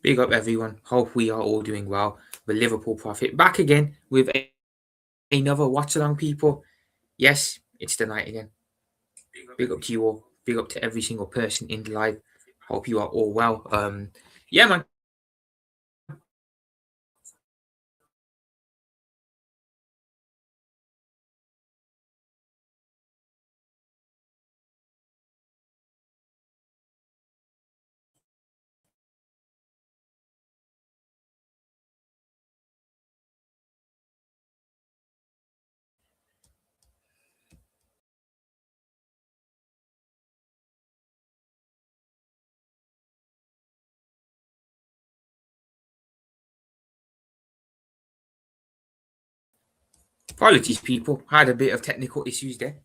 Big up everyone. Hope we are all doing well. The Liverpool Prophet back again with another watch along, people. Yes, it's the night again. Big up to you all. Big up to every single person in the live. Hope you are all well. Yeah, man. Apologies, people. Had a bit of technical issues there.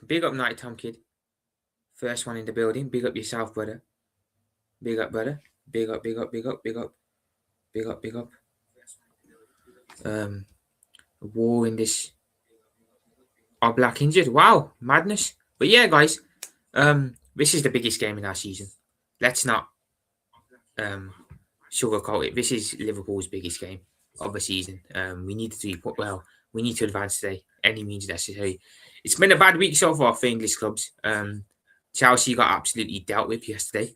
Big up Nighttime Kid. First one in the building. Big up yourself, brother. Big up, brother. Big up, big up, big up, big up. Big up, big up. War in this. Our black injured. Wow, madness. But yeah, guys. This is the biggest game in our season. Let's not sugarcoat it. This is Liverpool's biggest game of the season. We need to do well. We need to advance today, any means necessary. It's been a bad week so far for English clubs. Chelsea got absolutely dealt with yesterday.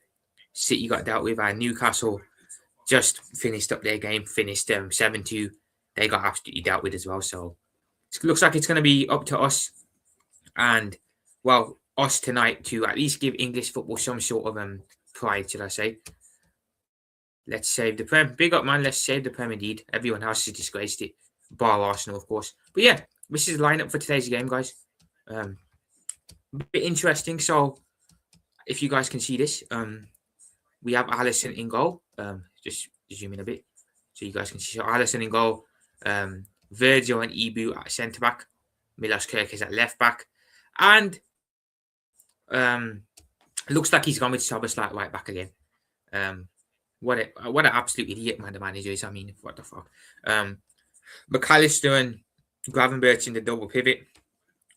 City got dealt with, and Newcastle just finished up their game. Finished 7-2. They got absolutely dealt with as well. So it looks like it's going to be up to us, and well, us tonight to at least give English football some sort of pride, should I say? Let's save the Prem. Big up, man. Let's save the Prem indeed. Everyone else has disgraced it, bar Arsenal, of course. But yeah, this is the lineup for today's game, guys. A bit interesting. So, if you guys can see this, we have Alisson in goal. Just zoom in a bit so you guys can see. So, Alisson in goal. Virgil and Ibu at centre back. Milos Kirk is at left back. And looks like he's gone with Szoboszlai at right back again. What an absolute idiot, man, the manager is. I mean, what the fuck? McAllister and Gravenberch in the double pivot.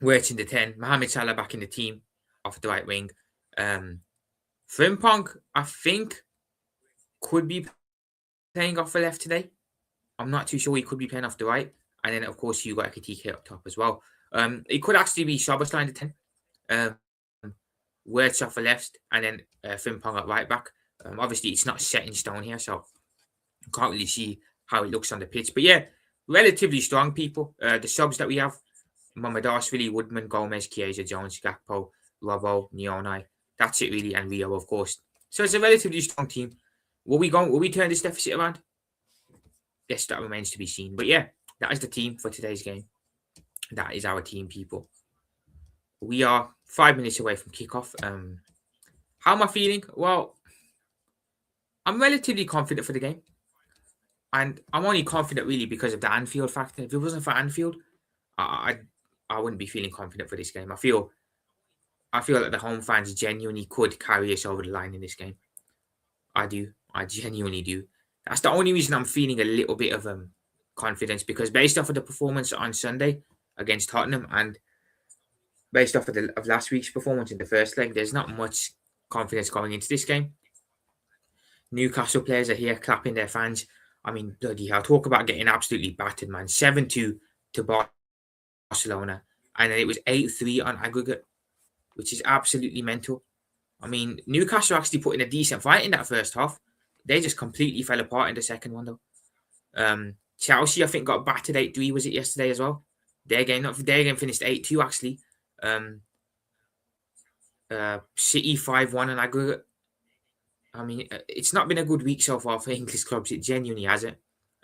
Wirtz in the 10. Mohamed Salah back in the team off the right wing. Frimpong, I think, could be playing off the left today. I'm not too sure. He could be playing off the right. And then, of course, you got Ekitike up top as well. It could actually be Szoboszlai in the 10. Wirtz off the left. And then Frimpong at right back. Obviously, it's not set in stone here, so you can't really see how it looks on the pitch. But yeah, relatively strong people. The subs that we have: Mohamedashvili, Woodman, Gomez, Chiesa, Jones, Gakpo, Robbo, Neonai. That's it really, and Rio, of course. So it's a relatively strong team. Will we turn this deficit around? Yes, that remains to be seen. But yeah, that is the team for today's game. That is our team, people. We are 5 minutes away from kickoff. How am I feeling? Well, I'm relatively confident for the game. And I'm only confident really because of the Anfield factor. If it wasn't for Anfield, I wouldn't be feeling confident for this game. I feel like the home fans genuinely could carry us over the line in this game. I do. I genuinely do. That's the only reason I'm feeling a little bit of confidence, because based off of the performance on Sunday against Tottenham and based off of last week's performance in the first leg, there's not much confidence going into this game. Newcastle players are here clapping their fans. I mean, bloody hell, talk about getting absolutely battered, man. 7-2 to Barcelona. And then it was 8-3 on aggregate, which is absolutely mental. I mean, Newcastle actually put in a decent fight in that first half. They just completely fell apart in the second one, though. Chelsea, I think, got battered 8-3, was it yesterday as well? Their game finished 8-2, actually. City 5-1 on aggregate. I mean, it's not been a good week so far for English clubs. It genuinely hasn't.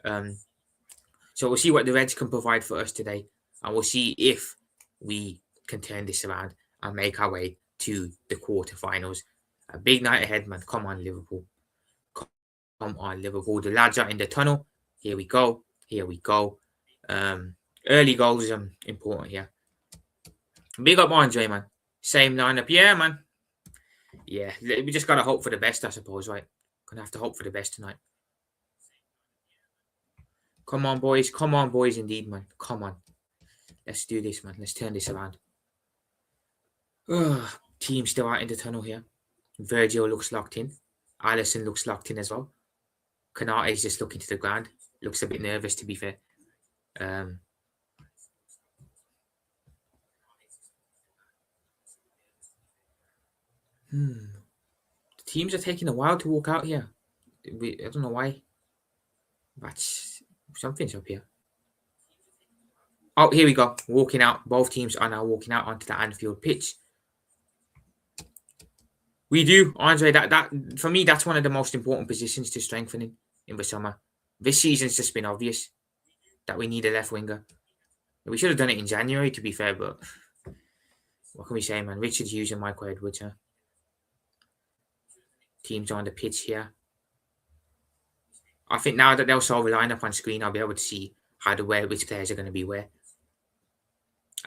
So we'll see what the Reds can provide for us today. And we'll see if we can turn this around and make our way to the quarterfinals. A big night ahead, man. Come on, Liverpool. Come on, Liverpool. The lads are in the tunnel. Here we go. Here we go. Early goals is important here. Big up Andre, man. Same lineup. Yeah, man. Yeah, we just got to hope for the best, I suppose, right? Gonna have to hope for the best tonight. Come on, boys. Come on, boys, indeed, man. Come on. Let's do this, man. Let's turn this around. Team still out in the tunnel here. Virgil looks locked in. Alisson looks locked in as well. Kanate is just looking to the ground. Looks a bit nervous, to be fair. The teams are taking a while to walk out here. I don't know why. That's something's up here. Oh, here we go. Walking out. Both teams are now walking out onto the Anfield pitch. We do, Andre. That for me, that's one of the most important positions to strengthening in the summer. This season's just been obvious that we need a left winger. We should have done it in January, to be fair, but what can we say, man? Richard Hughes and Michael Edwards. Huh? Teams on the pitch here. I think now that they'll show the lineup on screen, I'll be able to see which players are going to be where.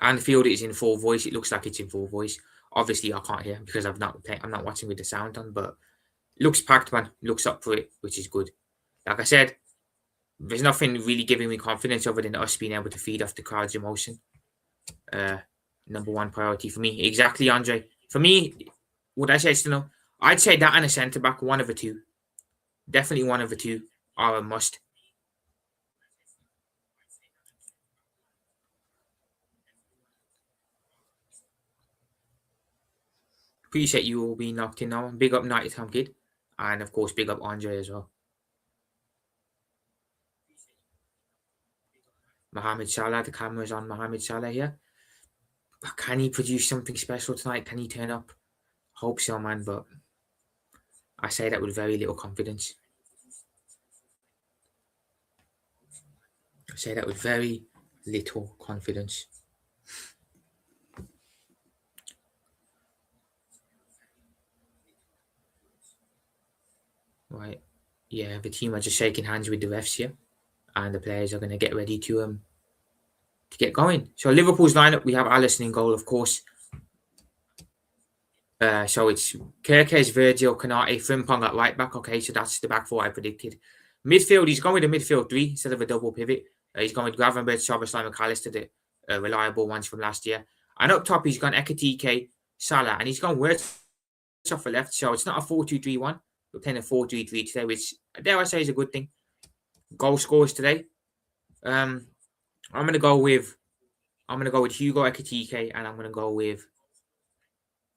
Anfield is in full voice. It looks like it's in full voice. Obviously, I can't hear because I'm not watching with the sound on, but looks packed, man. Looks up for it, which is good. Like I said, there's nothing really giving me confidence other than us being able to feed off the crowd's emotion. Number one priority for me. Exactly, Andre. For me, would I say still no? I'd say that and a centre back, one of the two. Definitely one of the two are a must. Appreciate you all being locked in now. Big up Nighty Tom Kid. And of course, big up Andre as well. Mohamed Salah, the camera's on Mohamed Salah here. Can he produce something special tonight? Can he turn up? Hope so, man, but I say that with very little confidence. I say that with very little confidence. Right. Yeah, the team are just shaking hands with the refs here. And the players are going to get ready to get going. So Liverpool's lineup, we have Alisson in goal, of course. So it's Kirkes, Virgil, Kanate, Frimpong at right back. Okay, so that's the back four I predicted. Midfield, he's going with a midfield three instead of a double pivot. He's going with Gravenberch, Szoboszlai, McAllister, the reliable ones from last year. And up top, he's gone Ekitike, Salah, and he's gone Wirtz off the left. So it's not a 4-2-3-1. We're playing a 4-3-3 today, which dare I say is a good thing. Goal scorers today. I'm gonna go with Hugo Ekitike, and I'm gonna go with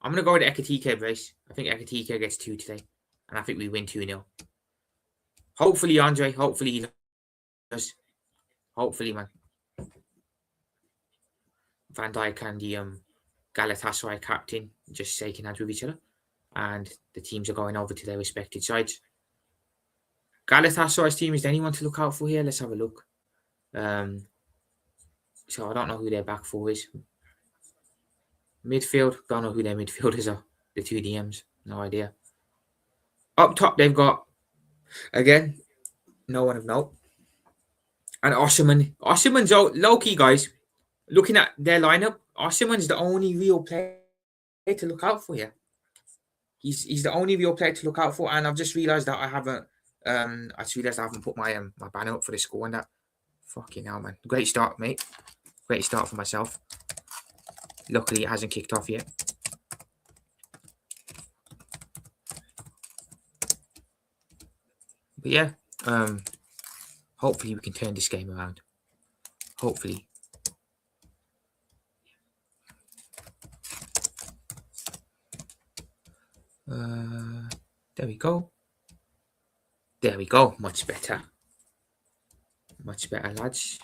Ekitike, Brace. I think Ekitike gets 2 today, and I think we win 2-0. Hopefully, Andre. Hopefully he does. Hopefully, man. Van Dijk and the Galatasaray captain just shaking hands with each other, and the teams are going over to their respective sides. Galatasaray's team, is there anyone to look out for here? Let's have a look. So I don't know who their back four is. Midfield, don't know who their midfielders are. The two DMs, no idea. Up top, they've got, again, no one of note. And Osimhen. Osimhen's low-key, guys. Looking at their lineup, Osimhen's the only real player to look out for here. He's the only real player to look out for, and I've just realised that I haven't put my my banner up for the score and that. Fucking hell, man. Great start, mate. Great start for myself. Luckily, it hasn't kicked off yet. But yeah, hopefully we can turn this game around. Hopefully. There we go. There we go. Much better. Much better, lads.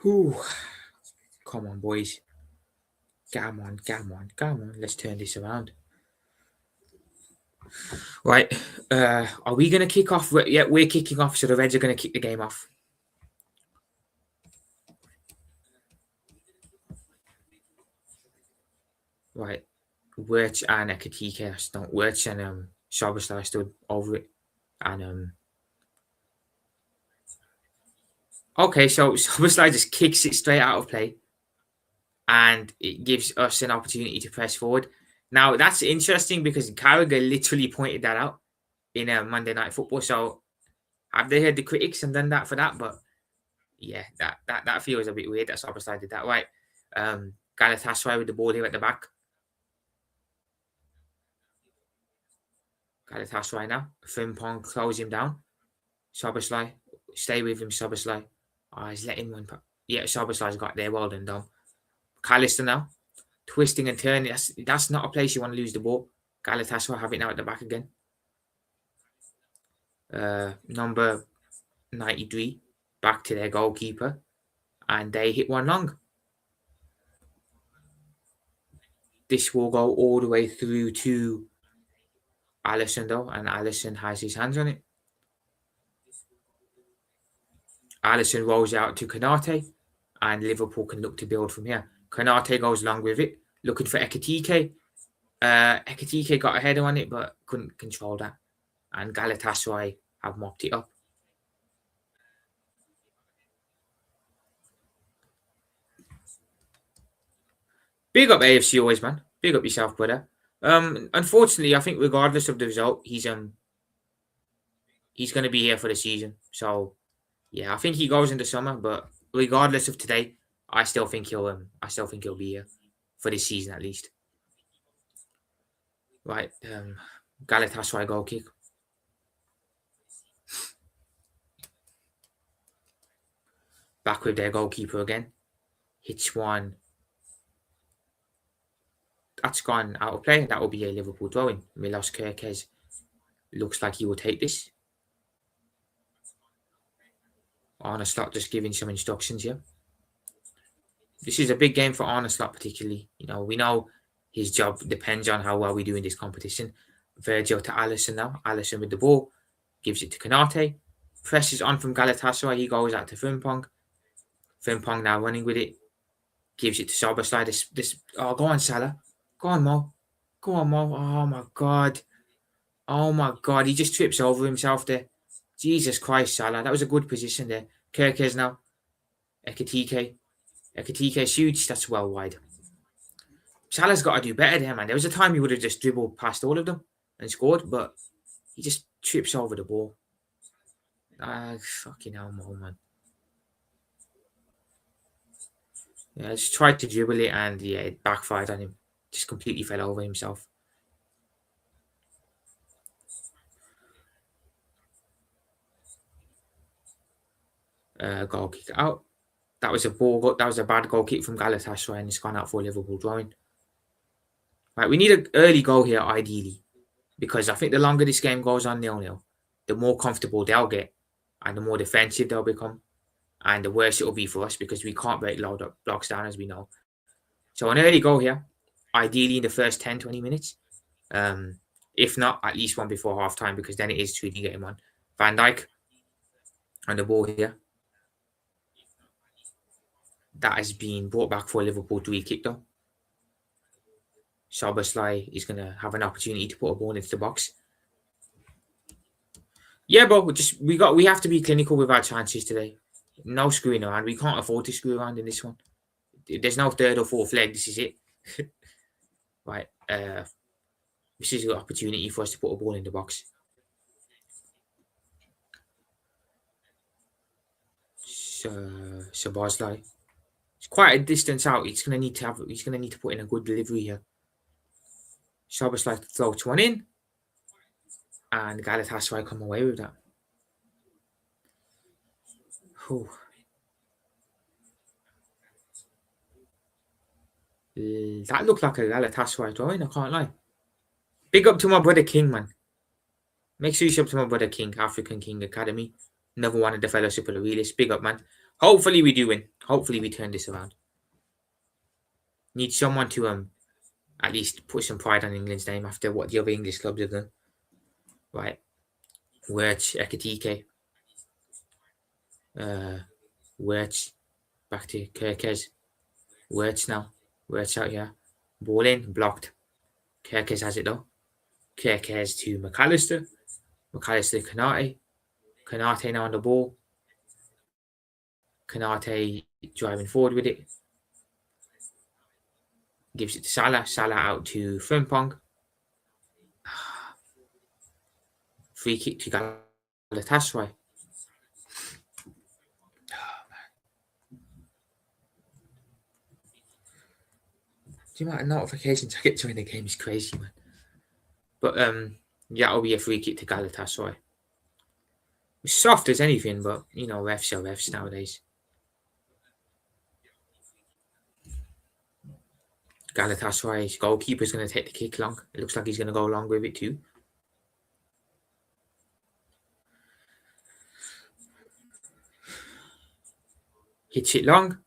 Whew. Come on, boys. Come on. Let's turn this around. Right. Are we going to kick off? Yeah, we're kicking off, so the Reds are going to kick the game off. Right. Wirtz and Ekitike. Wirtz and Szoboszlai stood over it. And okay, so Szoboszlai just kicks it straight out of play. And it gives us an opportunity to press forward. Now, that's interesting because Carragher literally pointed that out in Monday Night Football. So, have they heard the critics and done that for that? But, yeah, that feels a bit weird that Szoboszlai did that. Right. Galatasaray with the ball here at the back. Galatasaray now. Frimpong close him down. Szoboszlai, stay with him, Szoboszlai. Oh, he's letting one. Yeah, Szoboszlai's got there. Well done, Dom. McAllister now. Twisting and turning. That's not a place you want to lose the ball. Galatasaray have it now at the back again. Number 93 back to their goalkeeper. And they hit one long. This will go all the way through to Alisson though, and Alisson has his hands on it. Alisson rolls out to Konate, and Liverpool can look to build from here. Konate goes long with it, looking for Ekitike. Ekitike got a header on it, but couldn't control that. And Galatasaray have mopped it up. Big up AFC always, man. Big up yourself, brother. Unfortunately, I think regardless of the result, he's going to be here for the season. So, yeah, I think he goes in the summer. But regardless of today, I still think he'll be here for this season at least. Right, Galatasaray goal kick. Back with their goalkeeper again. Hits one. That's gone out of play. That will be a Liverpool throw-in. Milos Kerkez looks like he will take this. Arne Slot just giving some instructions here. This is a big game for Arne Slot particularly. We know his job depends on how well we do in this competition. Virgil to Alisson now. Alisson with the ball. Gives it to Konate. Presses on from Galatasaray. He goes out to Frimpong. Frimpong now running with it. Gives it to Szoboszlai. Oh, go on, Salah. Go on, Mo. Go on, Mo. Oh, my God. Oh, my God. He just trips over himself there. Jesus Christ, Salah. That was a good position there. Kerkez now. Ekitike. Ekitike shoots. That's well wide. Salah's got to do better there, man. There was a time he would have just dribbled past all of them and scored, but he just trips over the ball. Fucking hell, Mo, man. Yeah, just tried to dribble it and yeah, it backfired on him. Just completely fell over himself. Goal kick out. That was a bad goal kick from Galatasaray and it's gone out for Liverpool drawing. Right, we need an early goal here ideally because I think the longer this game goes on 0-0, the more comfortable they'll get and the more defensive they'll become. And the worse it will be for us because we can't break low blocks down as we know. So an early goal here, ideally in the first 10, 20 minutes. If not, at least one before half time because then it is truly game on. Van Dijk on the ball here. That has been brought back for Liverpool to re-kick though. Szoboszlai is going to have an opportunity to put a ball into the box. Yeah, but we have to be clinical with our chances today. No screwing around. We can't afford to screw around in this one. There's no third or fourth leg. This is it. Right. This is an opportunity for us to put a ball in the box. Szoboszlai. It's quite a distance out. He's gonna need to put in a good delivery here. Szoboszlai throws one in. And Galatasaray come away with that. Whew. That looked like a Galatasaray drawing, I can't lie. Big up to my brother King, man. Make sure you sub to my brother King, African King Academy. Another one of the Fellowship of the Realists. Big up, man. Hopefully we do win. Hopefully we turn this around. Need someone to at least put some pride on England's name after what the other English clubs have done. Right. Wirtz, Ekitike. Wirtz. Back to Kerkez. Wirtz now. Wirtz out here. Ball in. Blocked. Kerkez has it though. Kerkez to McAllister. McAllister to Konate. Konate now on the ball. Konate driving forward with it. Gives it to Salah. Salah out to Frimpong. Free kick to Galatasaray. The amount of notifications I get during the game is crazy, man. But That'll be a free kick to Galatasaray. Soft as anything, but you know, refs are refs nowadays. Galatasaray's goalkeeper's going to take the kick long. It looks like he's going to go along with it too. Hits it long.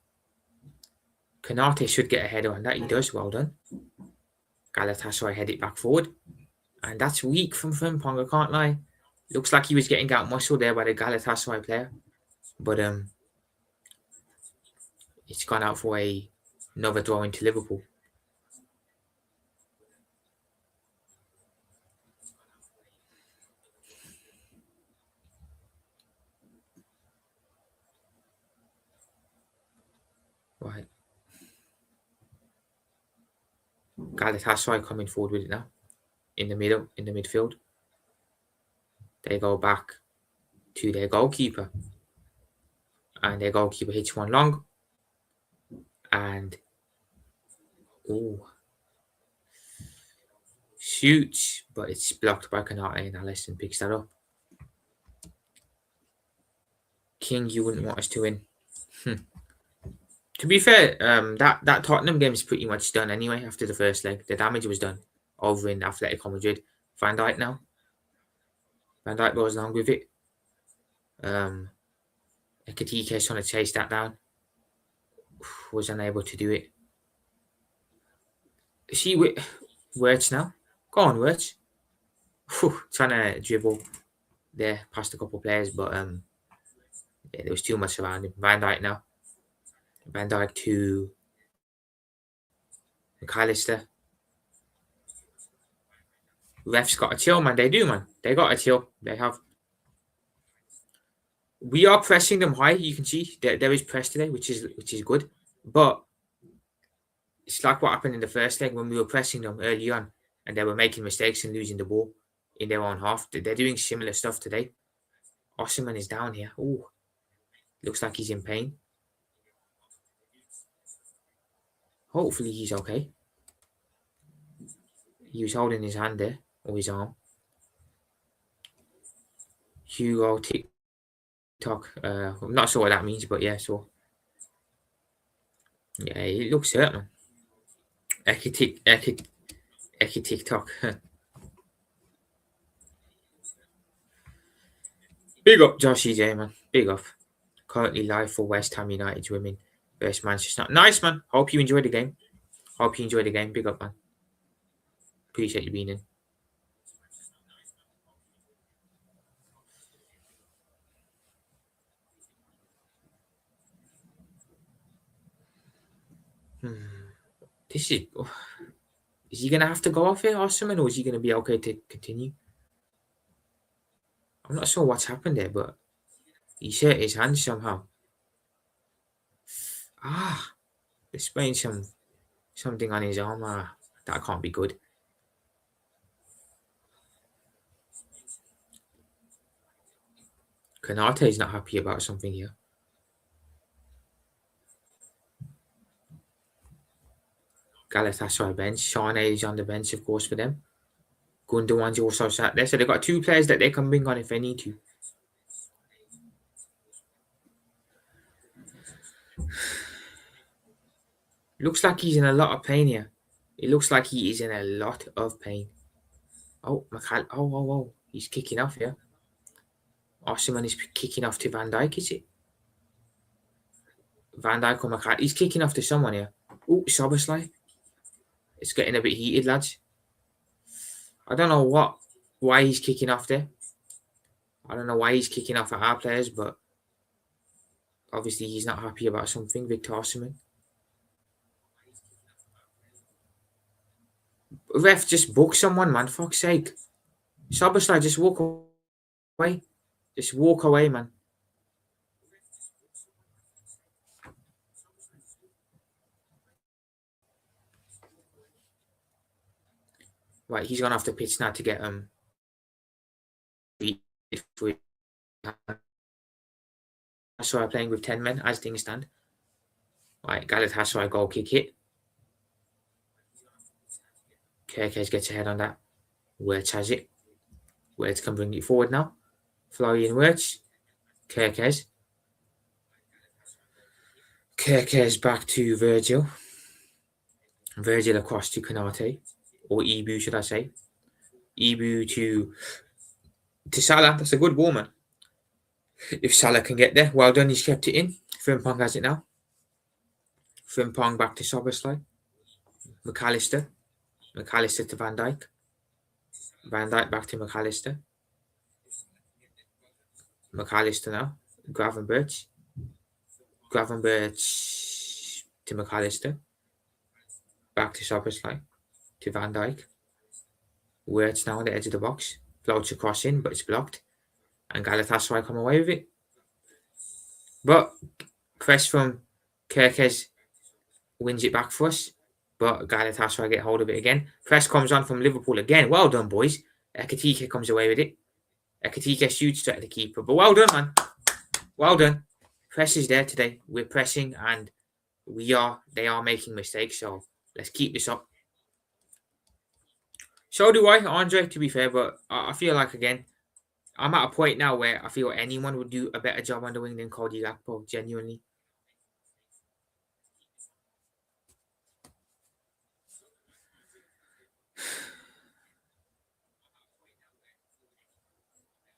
Konate should get a header on that. He does. Well done. Galatasaray head it back forward. And that's weak from Frimpong, I can't lie. Looks like he was getting out muscle there by the Galatasaray player. But it's gone out for another throw into Liverpool. Right. Galatasaray coming forward with it now. In the middle, in the midfield. They go back to their goalkeeper. And their goalkeeper hits one long. And shoots, but it's blocked by Konate, and Alisson picks that up. King, you wouldn't want us to win. To be fair, that Tottenham game is pretty much done anyway after the first leg. The damage was done over in Atletico Madrid. Van Dijk now. Van Dijk goes along with it. Ekitike's trying to chase that down. Was unable to do it. See Wirtz now. Go on, Wirtz. Trying to dribble there past a couple of players, but yeah, there was too much around him. Van Dijk now. Van Dijk to McAllister. Refs got a chill, man. They do, man. They got a chill. They have. We are pressing them high. You can see there is press today, which is good. But it's like what happened in the first leg when we were pressing them early on, and they were making mistakes and losing the ball in their own half. They're doing similar stuff today. Osimhen is down here. Oh, looks like he's in pain. Hopefully he's okay. He was holding his hand there, or his arm. Hugo TikTok. I'm not sure what that means, but yeah, so. Yeah, it looks hurt, man. Eki TikTok. Big up Josh EJ, man. Big up. Currently live for West Ham United's women versus Manchester. Nice, man. Hope you enjoyed the game. Big up, man. Appreciate you being in. This is he going to have to go off here, Osimhen, or is he going to be okay to continue? I'm not sure what's happened there, but he hurt his hand somehow. Displaying something on his arm. That can't be good. Konate is not happy about something here. Galatasaray bench. Sane is on the bench, of course, for them. Gundogan's also sat there. So they've got two players that they can bring on if they need to. Looks like he's in a lot of pain here. It looks like he is in a lot of pain. Oh, oh. He's kicking off here. Osimhen is kicking off to Van Dijk, is it? Van Dijk or McAllister. He's kicking off to someone here. Oh, Szoboszlai. It's getting a bit heated, lads. I don't know why he's kicking off there. I don't know why he's kicking off at our players, but obviously he's not happy about something. Victor Osimhen. Ref, just book someone, man. Fuck's sake. Szoboszlai, just walk away. Just walk away, man. Right, he's gone off the pitch now to get Galatasaray playing with 10 men as things stand. Right, Galatasaray goal kick hit. Kerkez gets ahead on that. Wirtz has it. Wirtz can bring it forward now. Florian Wirtz. Kerkez. Kerkez back to Virgil. Virgil across to Konate. Or Ibu, should I say. Ibu to Salah. That's a good ball, man. If Salah can get there. Well done, he's kept it in. Frimpong has it now. Frimpong back to Szoboszlai. McAllister. McAllister to Van Dijk. Van Dijk back to McAllister. McAllister now. Gravenberch. Gravenberch to McAllister. Back to Szoboszlai. To Van Dijk. Wirtz now on the edge of the box. Floats across in, but it's blocked. And Galatasaray come away with it. But press from Kerkez wins it back for us. But Galatasaray get hold of it again. Press comes on from Liverpool again. Well done, boys. Ekitike comes away with it. Ekitike shoots straight at the keeper. But well done, man. Well done. Press is there today. We're pressing and they are making mistakes. So let's keep this up. So do I, Andre, to be fair. But I feel like, again, I'm at a point now where I feel anyone would do a better job on the wing than Cody Gakpo, genuinely.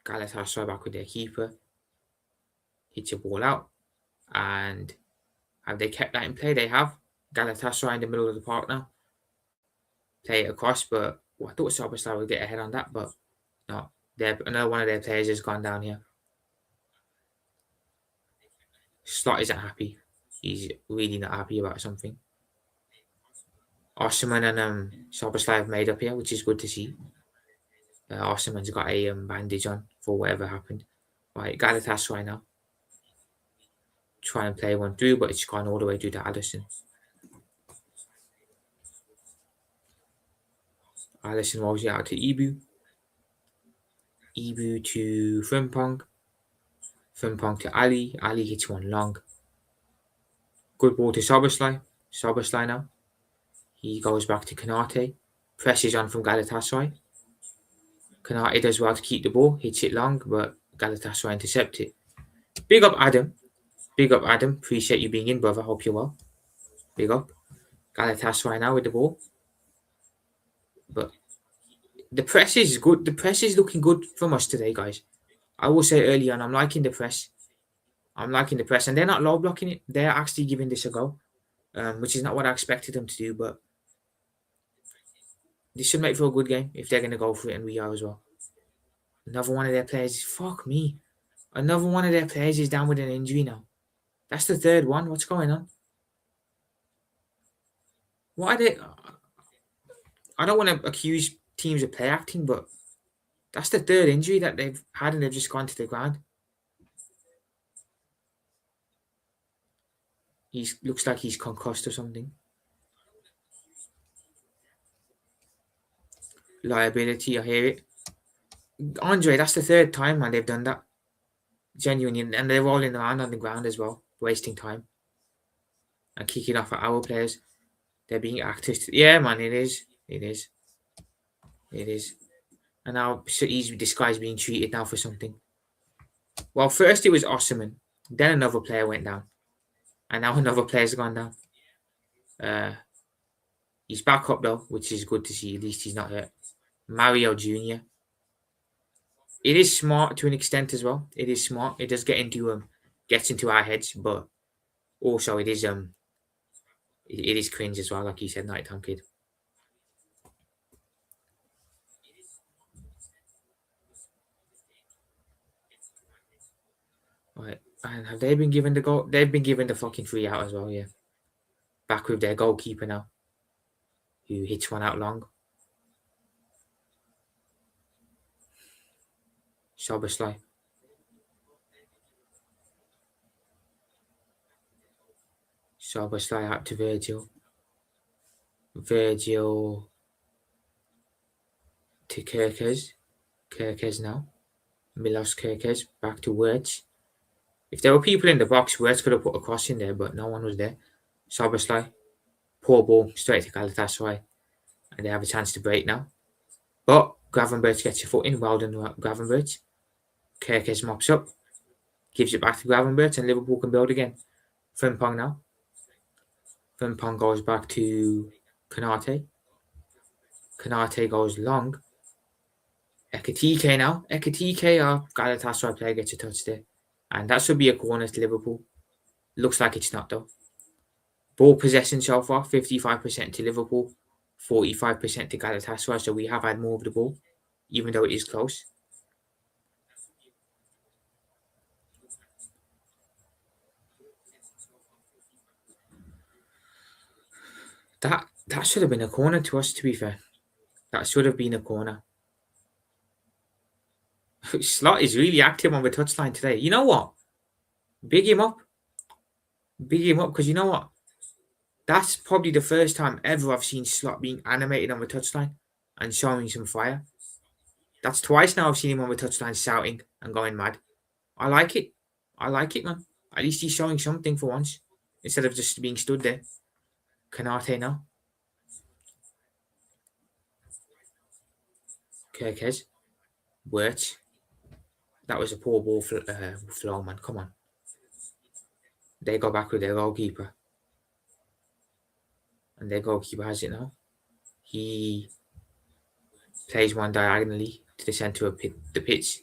Galatasaray back with their keeper. Hits a ball out. And have they kept that in play? They have. Galatasaray in the middle of the park now. Play it across, but I thought Szoboszlai would get ahead on that, but no. Another one of their players has gone down here. Slot isn't happy. He's really not happy about something. Osman and Szoboszlai have made up here, which is good to see. Osman's got a bandage on for whatever happened. Right, Galatasaray now. Try and play one through, but it's gone all the way through to Alisson. Alisson rolls it out to Ibu. Ibu to Frimpong. Frimpong to Ali. Ali hits one long. Good ball to Szoboszlai. Szoboszlai now. He goes back to Konate. Presses on from Galatasaray. Konate does well to keep the ball. Hits it long, but Galatasaray intercept it. Big up, Adam. Big up, Adam. Appreciate you being in, brother. Hope you're well. Big up. Galatasaray now with the ball. But the press is good. The press is looking good from us today, guys. I will say early on, I'm liking the press. And they're not low blocking it. They're actually giving this a go, which is not what I expected them to do. But this should make for a good game if they're going to go for it, and we are as well. Another one of their players. Fuck me. Another one of their players is down with an injury now. That's the third one. What's going on? Why are they? I don't want to accuse teams of play acting, but that's the third injury that they've had, and they've just gone to the ground. He looks like he's concussed or something. Liability, I hear it. Andre, that's the third time, man, they've done that. Genuinely, and they're rolling around on the ground as well, wasting time. And kicking off at our players. They're being active. Yeah, man, it is. It is. It is. And now this guy's being treated now for something. Well, first it was Osman. Then another player went down. And now another player's gone down. He's back up though, which is good to see. At least he's not hurt. Mario Jr. It is smart to an extent as well. It is smart. It does gets into our heads, but also it is cringe as well, like you said, Nighttime Kid. Right. And have they been given the goal? They've been given the fucking free out as well, yeah. Back with their goalkeeper now, who hits one out long. Szoboszlai. Szoboszlai out to Virgil. Virgil to Kerkez. Kerkez now. Milos Kerkez back to Wirtz. If there were people in the box, Wirtz could have put a cross in there, but no one was there. Szoboszlai. Poor ball straight to Galatasaray. And they have a chance to break now. But Gravenberch gets your foot in. Well done, Gravenberch. Kerkez mops up. Gives it back to Gravenberch, and Liverpool can build again. Frimpong now. Frimpong goes back to Konate. Konate goes long. Ekitike now. Ekitike, our Galatasaray player, gets a touch there. And that should be a corner to Liverpool. Looks like it's not, though. Ball possession so far, 55% to Liverpool, 45% to Galatasaray. So we have had more of the ball, even though it is close. That should have been a corner to us, to be fair. That should have been a corner. Slot is really active on the touchline today. You know what? Big him up. Big him up, because you know what? That's probably the first time ever I've seen Slot being animated on the touchline and showing some fire. That's twice now I've seen him on the touchline shouting and going mad. I like it. I like it, man. At least he's showing something for once, instead of just being stood there. Konate now. Kerkez. Wirtz. That was a poor ball flow, man. Come on. They go back with their goalkeeper. And their goalkeeper has it now. He plays one diagonally to the centre of the pitch.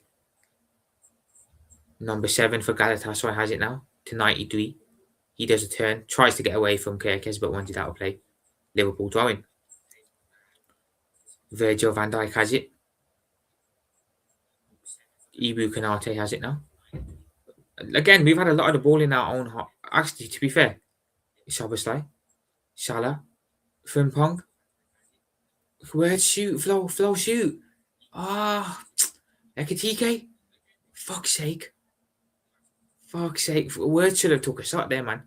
Number 7 for Galatasaray has it now to 93. He does a turn, tries to get away from Kerkez, but wanted out of play. Liverpool throwing. Virgil van Dijk has it. Ibu Konate has it now. Again, we've had a lot of the ball in our own half. Actually, to be fair, Szoboszlai, Salah, Frimpong. Where'd shoot? Flow, shoot. Ekitike. Fuck's sake. Word should have took a shot there, man.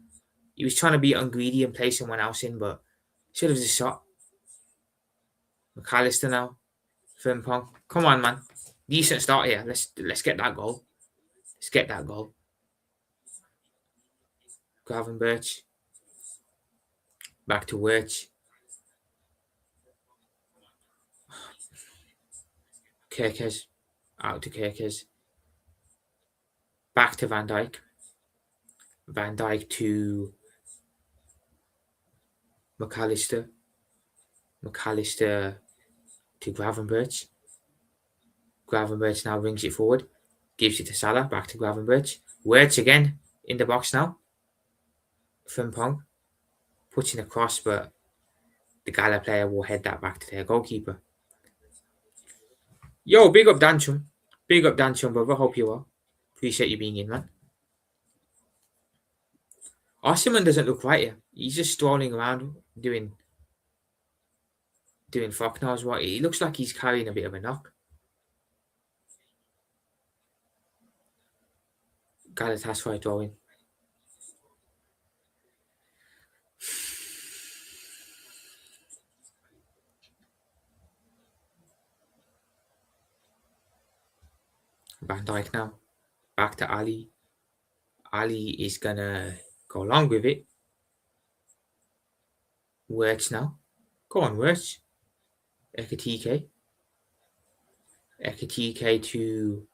He was trying to be ungreedy and play someone else in, but should have just shot. McAllister now. Frimpong. Come on, man. Decent start here. Let's get that goal. Let's get that goal. Gravenberch. Back to Wirtz. Kerkez. Out to Kerkez. Back to Van Dijk. Van Dijk to McAllister. McAllister to Gravenberch. Gravenberch now brings it forward. Gives it to Salah. Back to Gravenberch. Wirtz again in the box now. Frimpong. Puts in a cross, but the Gala player will head that back to their goalkeeper. Yo, big up Danchum. Big up Danchum, brother. Hope you are. Appreciate you being in, man. Osimhen doesn't look right here. He's just strolling around doing fuck knows what. He looks like he's carrying a bit of a knock. Galatasaray drawing. Van Dijk now. Back to Ali. Ali is gonna go along with it. Wirtz now. Go on, Wirtz. Ekitike. Ekitike to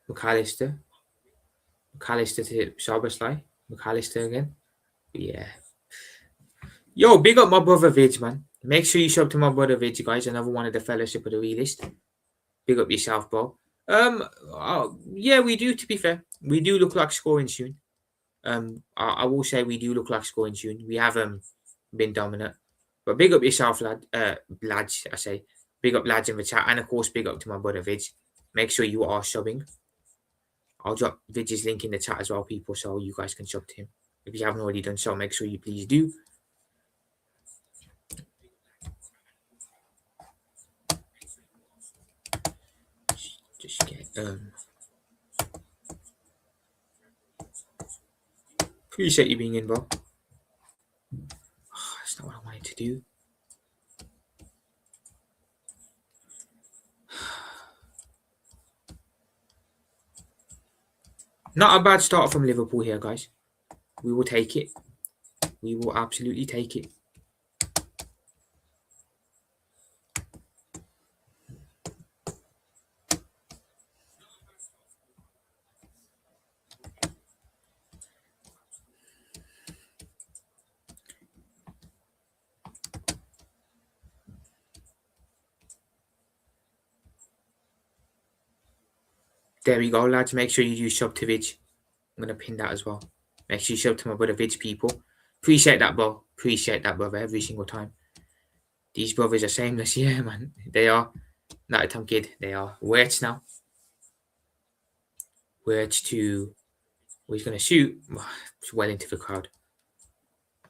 McAllister. McAllister to Szoboszlai. McAllister again. Yeah. Yo, big up my brother Vidge, man. Make sure you sub to my brother Vidge, guys. Another one of the Fellowship of the Realist. Big up yourself, bro. Yeah, we do, to be fair. We do look like scoring soon. I will say we do look like scoring soon. We have been dominant. But big up yourself, lads, I say. Big up lads in the chat. And of course, big up to my brother Vidge. Make sure you are subbing. I'll drop Vidge's link in the chat as well, people, so you guys can sub to him. If you haven't already done so, make sure you please do. Just get appreciate you being in, bro. That's not what I wanted to do. Not a bad start from Liverpool here, guys. We will take it. We will absolutely take it. There we go, lads. Make sure you do sub to Vidge. I'm going to pin that as well. Make sure you sub to my brother Vidge, people. Appreciate that, bro. Appreciate that, brother, every single time. These brothers are shameless. Yeah, man. They are. Night Time Kid. They are. Words now. Words to... Well, he's going to shoot. It's well into the crowd.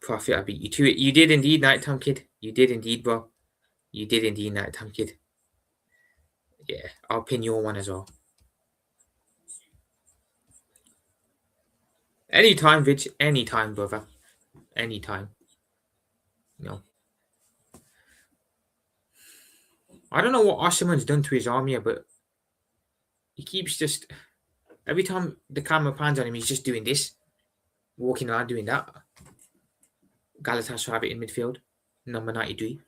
Profit, I beat you to it. You did indeed, Nighttime Kid. You did indeed, bro. You did indeed, Nighttime Kid. Yeah, I'll pin your one as well. Anytime, Vidge. Anytime, brother. Anytime. No. I don't know what Osman's done to his army, but he keeps just... Every time the camera pans on him, he's just doing this. Walking around doing that. Galatasaray in midfield. Number 93.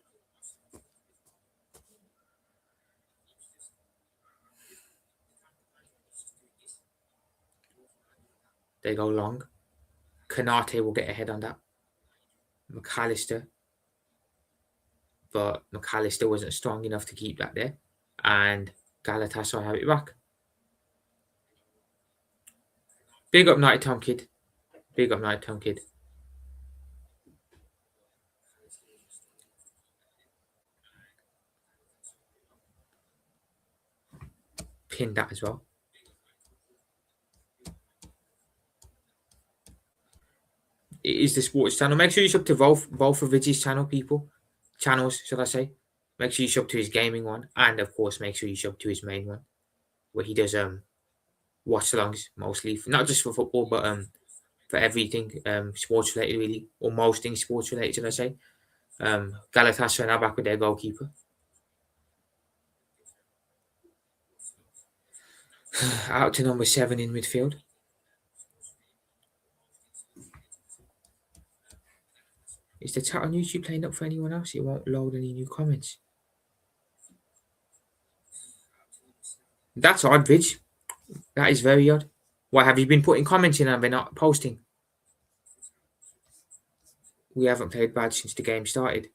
They go long. Kanate will get ahead on that. McAllister. But McAllister wasn't strong enough to keep that there. And Galatasaray have it back. Big up Nighttime Kid. Big up Nighttime Kid. Pin that as well. It is the sports channel. Make sure you sub to both of Vidge's channel, people. Channels, should I say. Make sure you sub to his gaming one. And, of course, make sure you sub to his main one. Where he does watch-alongs, mostly. Not just for football, but for everything sports-related, really. Or most things sports-related, should I say. Galatasaray now back with their goalkeeper. Out to number 7 in midfield. Is the chat on YouTube playing up for anyone else? It won't load any new comments. That's odd, Vidge. That is very odd. Why, have you been putting comments in and they're not posting? We haven't played bad since the game started.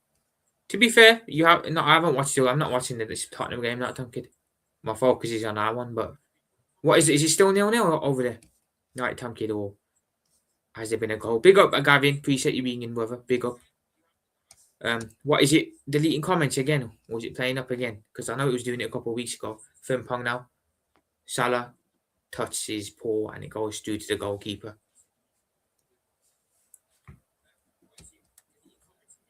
To be fair, I haven't watched it. I'm not watching this Tottenham game, that time, kid. My focus is on our one, but what is it? Is it still 0-0 over there? Night time, kid, or has there been a goal? Big up, Gavin. Appreciate you being in, brother. Big up. What is it? Deleting comments again? Or was it playing up again? Because I know it was doing it a couple of weeks ago. Frimpong now. Salah touches poor and it goes through to the goalkeeper.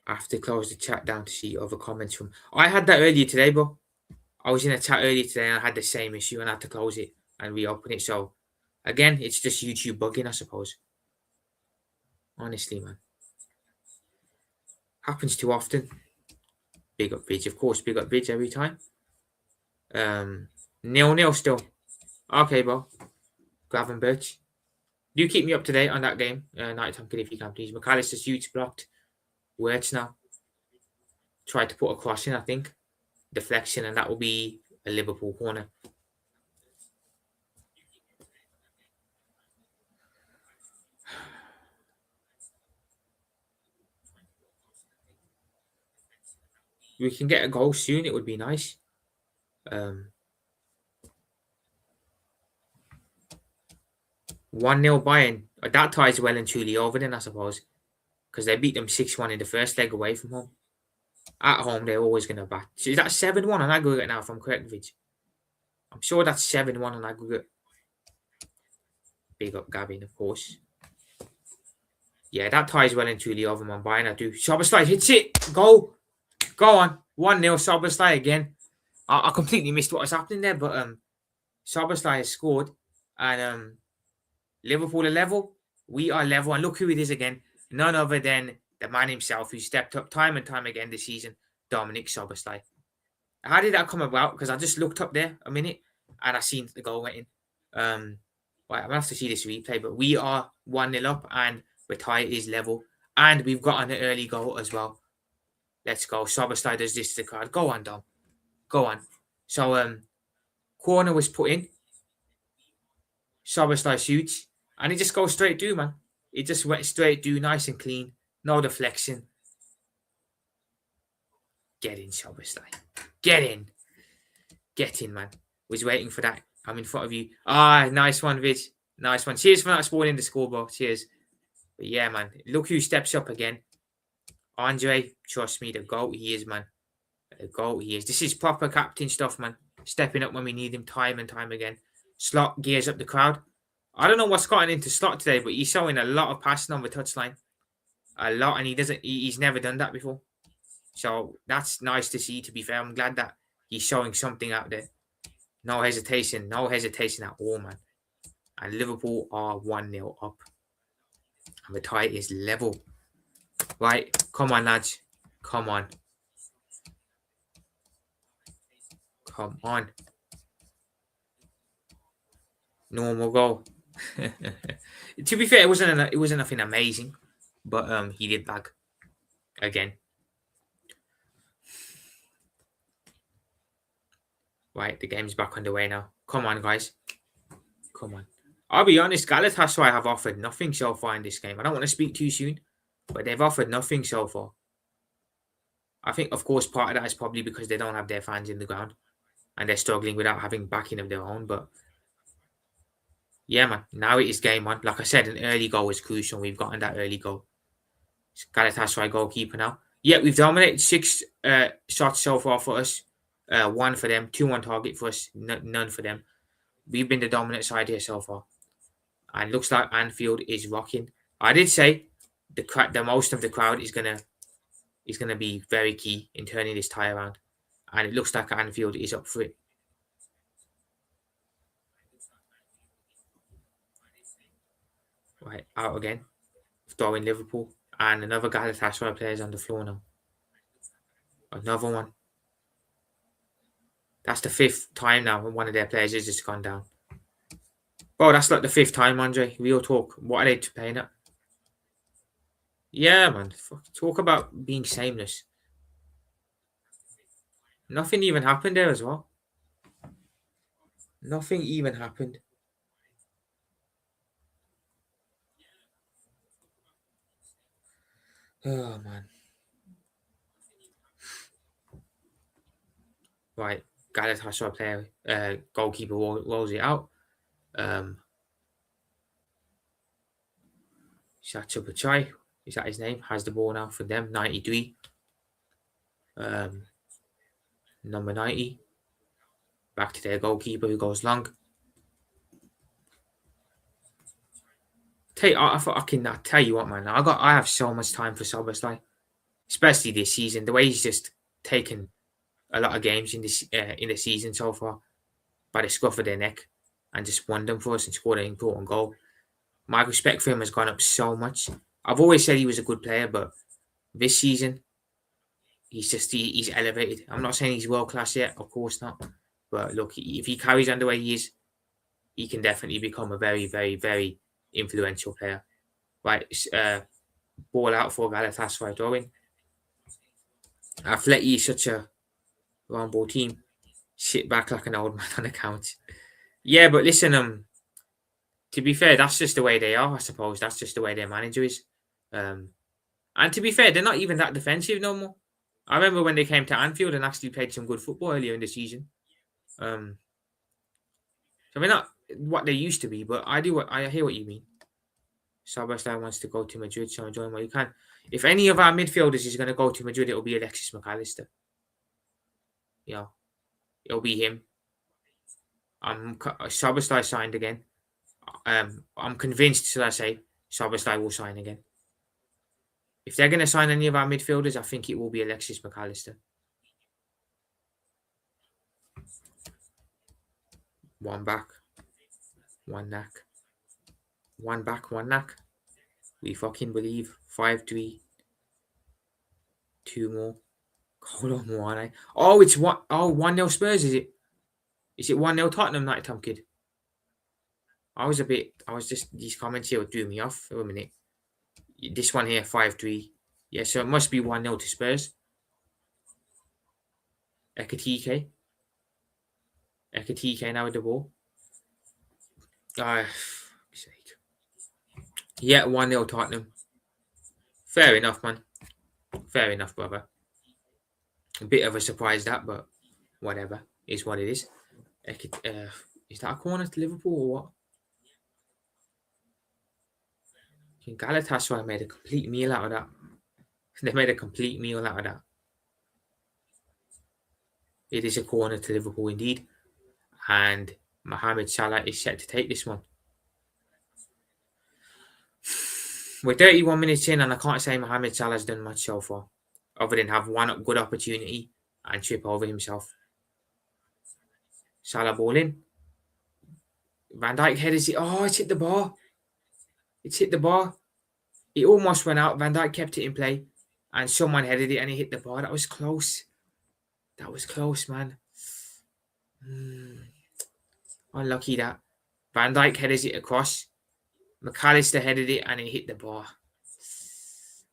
I have to close the chat down to see other comments from... I had that earlier today, bro. I was in a chat earlier today and I had the same issue and I had to close it and reopen it. So, again, it's just YouTube bugging, I suppose. Honestly, man. Happens too often. Big up Vidge, of course. Big up Vidge every time. 0-0 still. Okay, bro. Gavin Birch. Do keep me up to date on that game. Nighttime Kid, if you can, please. McAllister's huge blocked. Words now. Tried to put a cross in, I think. Deflection, and that will be a Liverpool corner. We can get a goal soon. It would be nice. 1-0 Bayern. That ties well and truly over then, I suppose. Because they beat them 6-1 in the first leg away from home. At home, they're always going to bat. So is that 7-1 on aggregate now, if I'm correct, Vidge? I'm sure that's 7-1 on aggregate. Big up Gavin, of course. Yeah, that ties well and truly over man. Bayern, I do. Szoboszlai hits it. Go. Go on. 1-0 Szoboszlai again. I completely missed what was happening there, but Szoboszlai has scored. And Liverpool are level. We are level. And look who it is again. None other than the man himself who stepped up time and time again this season, Dominic Szoboszlai. How did that come about? Because I just looked up there a minute and I seen the goal went in. Well, I'm going to have to see this replay, but we are 1-0 up and Retire is level. And we've got an early goal as well. Let's go. Szoboszlai does this to the crowd. Go on, Dom. Go on. So, corner was put in. Szoboszlai shoots. And it just goes straight through, man. It just went straight through, nice and clean. No deflection. Get in, Szoboszlai. Get in. Get in, man. Was waiting for that I'm in front of you. Ah, nice one, Vid. Nice one. Cheers for not spoiling the scoreboard. Cheers. But yeah, man. Look who steps up again. Andre, trust me, the GOAT he is, man. The GOAT he is. This is proper captain stuff, man. Stepping up when we need him time and time again. Slot gears up the crowd. I don't know what's gotten into Slot today, but he's showing a lot of passing on the touchline. A lot, and he's never done that before. So that's nice to see, to be fair. I'm glad that he's showing something out there. No hesitation at all, man. And Liverpool are 1-0 up. And the tie is level. Right, come on, lads. Come on. Come on. Normal goal. To be fair, it wasn't nothing amazing, but he did bag again. Right, the game's back underway now. Come on, guys. Come on. I'll be honest, Galatasaray have offered nothing so far in this game. I don't want to speak too soon, but they've offered nothing so far. I think, of course, part of that is probably because they don't have their fans in the ground and they're struggling without having backing of their own. But yeah, man, now it is game on. Like I said, an early goal is crucial. We've gotten that early goal. It's Galatasaray goalkeeper now. Yeah, we've dominated 6 shots so far for us. 1 for them, 2 on target for us, none for them. We've been the dominant side here so far. And looks like Anfield is rocking. I did say the most of the crowd is gonna be very key in turning this tie around. And it looks like Anfield is up for it. Right, out again. Throwing Liverpool. And another Galatasaray player is on the floor now. Another one. That's the 5th time now when one of their players has just gone down. Bro, that's like the 5th time, Andre. Real talk. What are they playing at? Yeah, man. Talk about being shameless. Nothing even happened there as well. Nothing even happened. Oh, man. Right. Galatasaray player, goalkeeper rolls it out. Chai, is that his name? Has the ball now for them. 93. Number 90. Back to their goalkeeper who goes long. I can tell you what, man. I have so much time for Soberslay, especially this season. The way he's just taken a lot of games in the season so far by the scruff of their neck and just won them for us and scored an important goal. My respect for him has gone up so much. I've always said he was a good player, but this season he's elevated. I'm not saying he's world class yet, of course not. But look, if he carries on the way he is, he can definitely become a very, very, very influential player. Right, ball out for Galatasaray throwing. Atleti is such a round ball team. Sit back like an old man on a couch. Yeah, but listen, to be fair, that's just the way they are, I suppose. That's just the way their manager is. And to be fair, they're not even that defensive no more. I remember when they came to Anfield and actually played some good football earlier in the season. So they're not what they used to be, but I hear what you mean. Szoboszlai wants to go to Madrid, so enjoy him while you can. If any of our midfielders is going to go to Madrid, it'll be Alexis McAllister. Yeah, it'll be him. Szoboszlai signed again. I'm convinced, should I say, Szoboszlai will sign again. If they're going to sign any of our midfielders, I think it will be Alexis McAllister. One back, one knack. One back, one knack. We fucking believe. 5-3. 2 more. Hold on, one. Oh, it's 1-0 Spurs, is it? Is it 1-0 Tottenham night, Tom Kid? These comments here threw me off for a minute. This one here, 5-3. Yeah, so it must be 1-0 to Spurs. Ekatike now with the ball. Sake. Yeah, 1-0 Tottenham. Fair enough, man. Fair enough, brother. A bit of a surprise that, but whatever. Is what it is. Is that a corner to Liverpool or what? Galatasaray made a complete meal out of that. They made a complete meal out of that. It is a corner to Liverpool indeed. And Mohamed Salah is set to take this one. We're 31 minutes in, and I can't say Mohamed Salah's done much so far, other than have one good opportunity and trip over himself. Salah ball in. Van Dijk headers it. Oh, it's hit the bar. It's hit the bar. It almost went out. Van Dijk kept it in play, and someone headed it and it hit the bar. That was close. That was close, man. Unlucky that. Van Dijk headers it across. McAllister headed it and it hit the bar.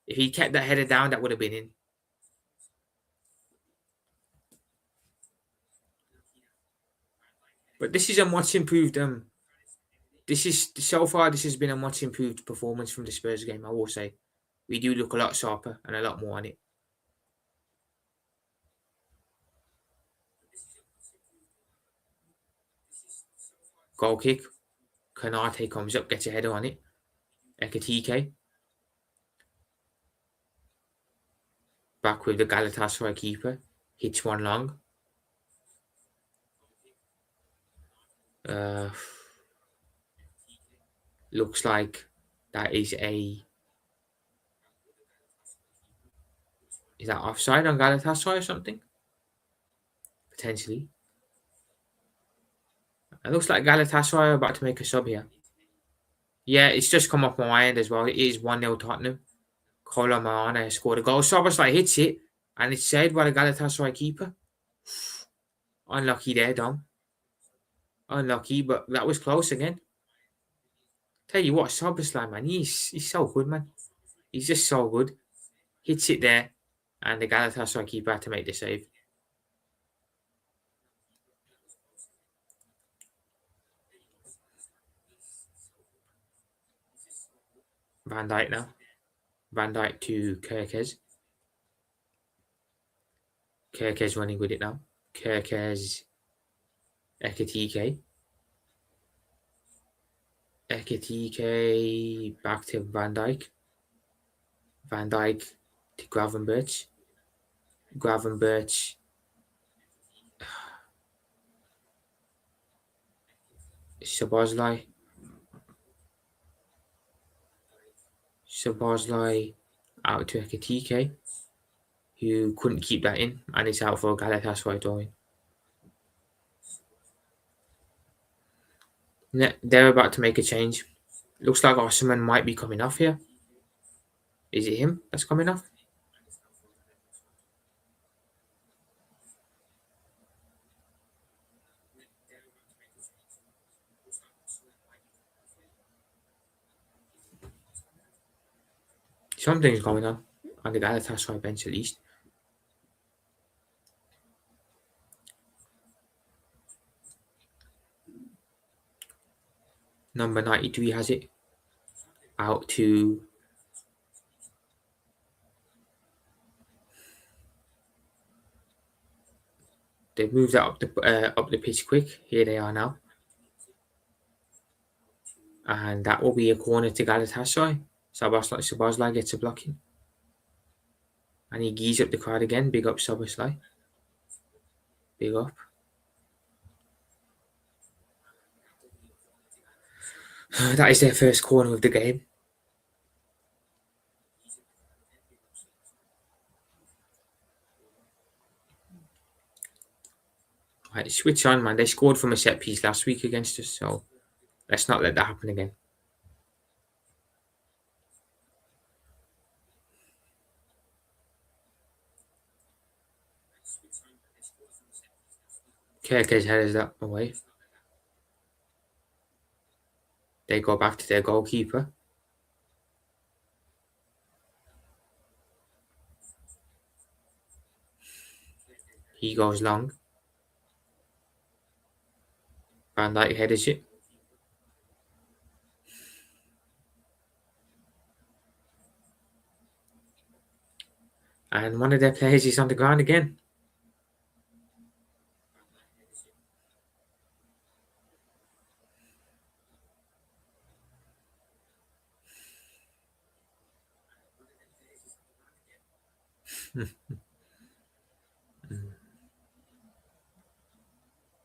If he kept that header down, that would have been in. But this is a much improved. This has been a much improved performance from the Spurs game. I will say, we do look a lot sharper and a lot more on it. Goal kick. Kanate comes up, gets a header on it. Ekitike. Back with the Galatasaray keeper. Hits one long. Looks like that is a... Is that offside on Galatasaray or something? Potentially. It looks like Galatasaray are about to make a sub here. Yeah, it's just come off my end as well. It is 1-0 Tottenham. Kolo Marana has scored a goal. Szoboszlai hits it, and it's saved by the Galatasaray keeper. Unlucky there, Dom. Unlucky, but that was close again. Tell you what, Szoboszlai, man, he's so good, man. He's just so good. Hits it there, and the Galatasaray keeper had to make the save. Van Dijk now. Van Dijk to Kerkez. Kerkez running with it now. Kerkez. Ekitike. Ekitike back to Van Dijk. Van Dijk to Gravenberch. Gravenberch. Szoboszlai. Szoboszlai out to Ekitike, who couldn't keep that in, and it's out for Galatasaray throwing. They're about to make a change. Looks like Osman might be coming off here. Is it him that's coming off? Something's going on the Galatasaray bench at least. Number 93 has it. Out to... They've moved that up the pitch quick. Here they are now. And that will be a corner to Galatasaray. Szoboszlai gets a blocking. And he gees up the crowd again. Big up Szoboszlai. Big up. That is their first corner of the game. Right, switch on, man. They scored from a set piece last week against us, so let's not let that happen again. Kerkez headers that away. They go back to their goalkeeper. He goes long. Van Dijk headers it. And one of their players is on the ground again.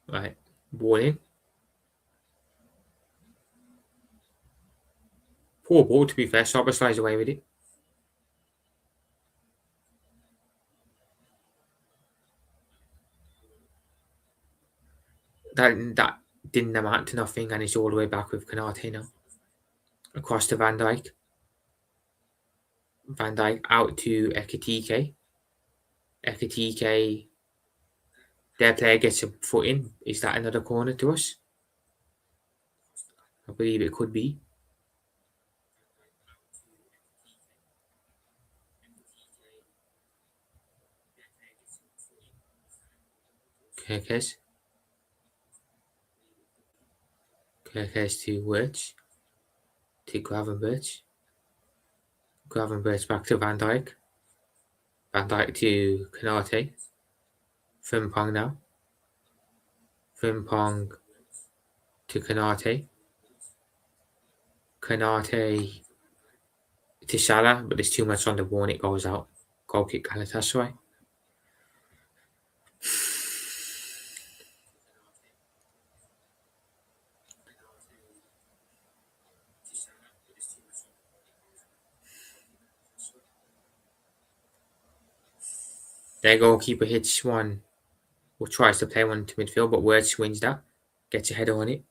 Right. Ball in. Poor ball, to be fair. Sharper slides away with it. That didn't amount to nothing, and it's all the way back with Canate now. Across to Van Dijk. Van Dijk out to Ekitike. Ekitike, their player gets a foot in. Is that another corner to us? I believe it could be. Kerkez. Kerkez to Wirtz. To Gravenberch. Gravenberch back to Van Dijk. Van Dijk to Canate. Frimpong now. Frimpong to Canate. Canate to Salah, but there's too much on the ball and it goes out. Goal kick Galatasaray. Their goalkeeper hits one, or tries to play one to midfield, but Wirtz wins that. Gets a header on it.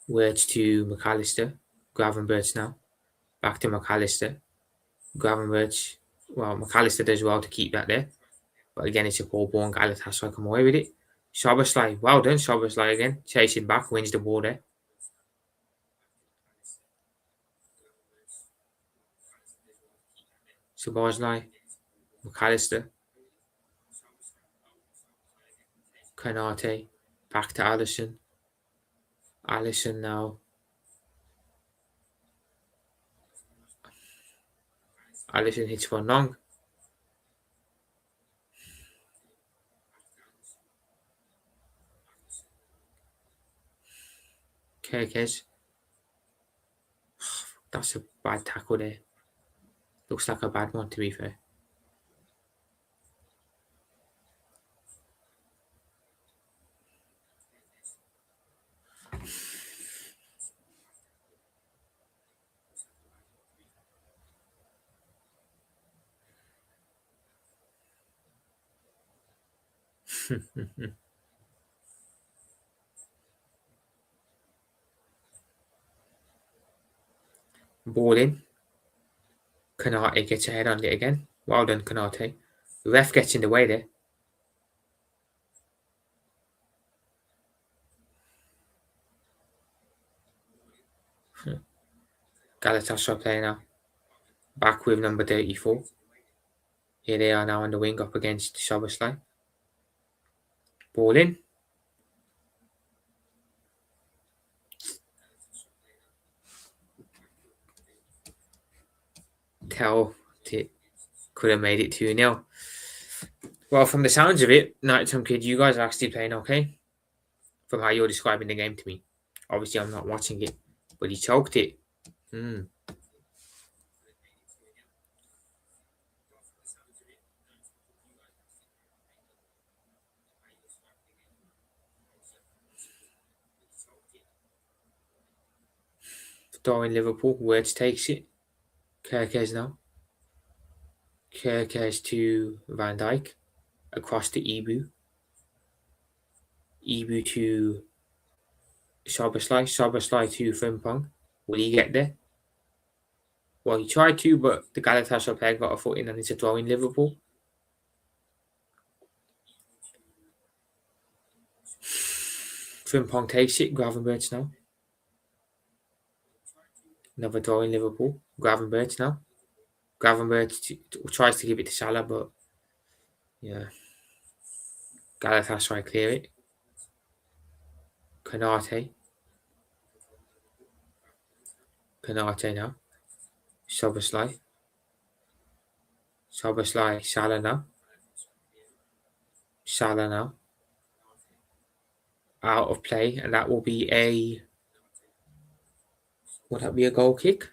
Wirtz to McAllister. Gravenberch now. Back to McAllister. Gravenberch. Well, McAllister does well to keep that there. But again, it's a poor ball and Galatasaray come away with it. Szoboszlai, well done, Szoboszlai again. Chasing back, wins the ball there. Szoboszlai. McAllister. Canate. Back to Alisson. Alisson now. Alisson hits one long. Kerkez. That's a bad tackle there. Looks like a bad one, to be fair. Ball in. Canate gets a head on it again. Well done, Canate. The ref gets in the way there. Galatasaray player now. Back with number 34. Here they are now on the wing up against Szoboszlai. Ball in. Tell could have made it 2-0. Well, from the sounds of it, Nighttime Kid, you guys are actually playing okay. From how you're describing the game to me. Obviously, I'm not watching it, but he choked it. Throwing Liverpool. Wirtz takes it. Kerkez now. Kerkez to Van Dijk. Across to Ibu. Ibu to Szoboszlai. Szoboszlai to Frimpong. Will he get there? Well, he tried to, but the Galatasaray player got a foot in and it's a throw in Liverpool. Frimpong takes it. Gravenberch now. Another throw in Liverpool. Gravenberch now. Gravenberch tries to give it to Salah, but yeah. Galatasaray clear it. Canate. Canate now. Szoboszlai. Szoboszlai. Salah now. Salah now. Out of play, and that will be a. Would that be a goal kick?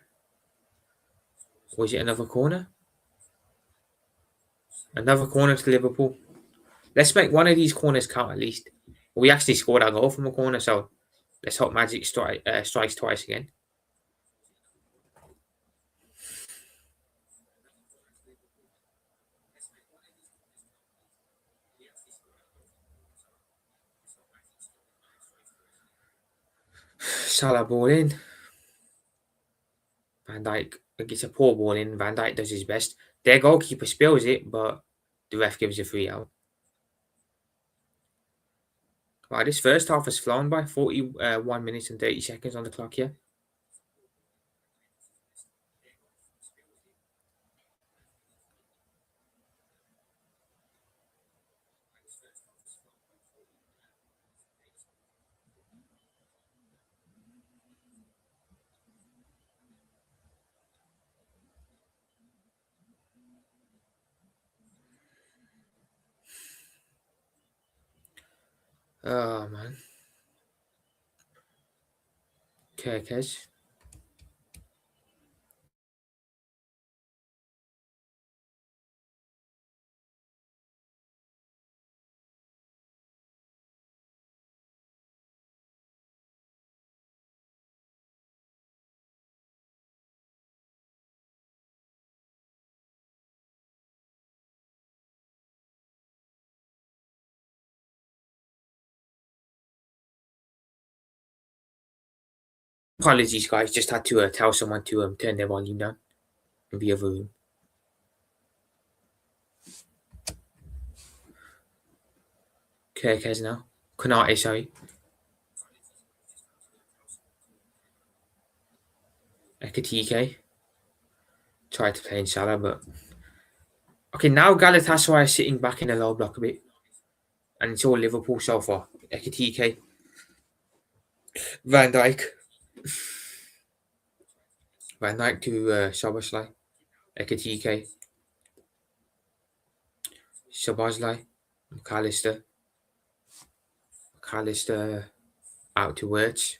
Or is it another corner? Another corner to Liverpool. Let's make one of these corners count at least. We actually scored our goal from a corner, so let's hope Magic strikes twice again. Salah ball in. Van Dijk gets a poor ball in. Van Dijk does his best. Their goalkeeper spills it, but the ref gives a free out. Wow, this first half has flown by 41 minutes and 30 seconds on the clock here. Oh, man. Kirkes. Apologies, guys. Just had to tell someone to turn their volume down in the other room. Kirkes now. Konate, sorry. Ekatike. Tried to play in Salah, but... Okay, now Galatasaray is sitting back in the low block a bit. And it's all Liverpool so far. Ekatike. Van Dijk. Van Dijk to Szoboszlai. Ekatike. Szoboszlai. McAllister. McAllister out to Wirtz.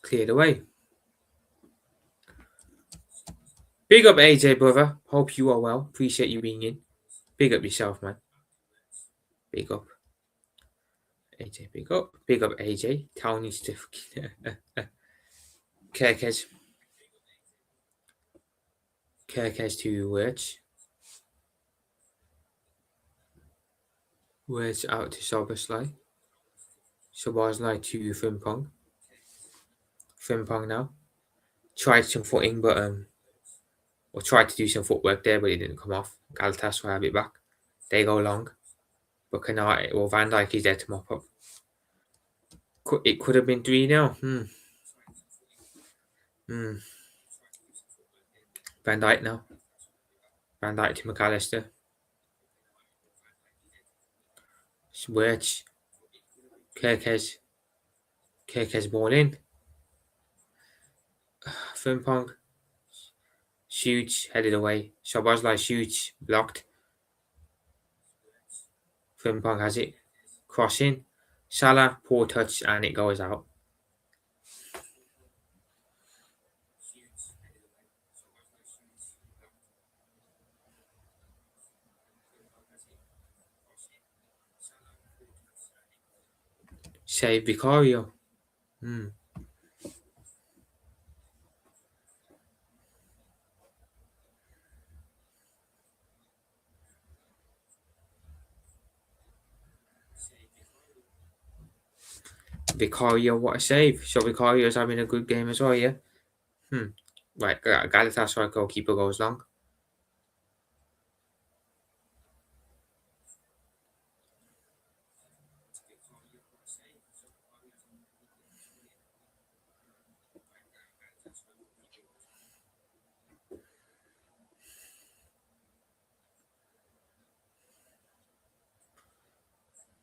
Cleared away. Big up AJ, brother. Hope you are well. Appreciate you being in. Big up yourself, man. Big up. AJ, big up. Big up AJ. Town needs to... Kirkes. Kirkes to Wirtz. Wirtz out to Szoboszlai. Szoboszlai to Frimpong. Frimpong now. Tried some footing, but... or tried to do some footwork there, but it didn't come off. Galatasaray have it back. They go long. But Konate or Van Dijk is there to mop up. It could have been 3-0. Van Dijk now. Van Dijk to McAllister. Switch. Kirkes. Kirkes ball in. Frimpong. Shoots. Headed away. Szoboszlai shoots. Blocked. Frimpong has it. Crossing. Salah. Poor touch and it goes out. Save Vicario. Vicario, what a save. So Vicario's having a good game as well, yeah? Right, Galatasaray goalkeeper goes long.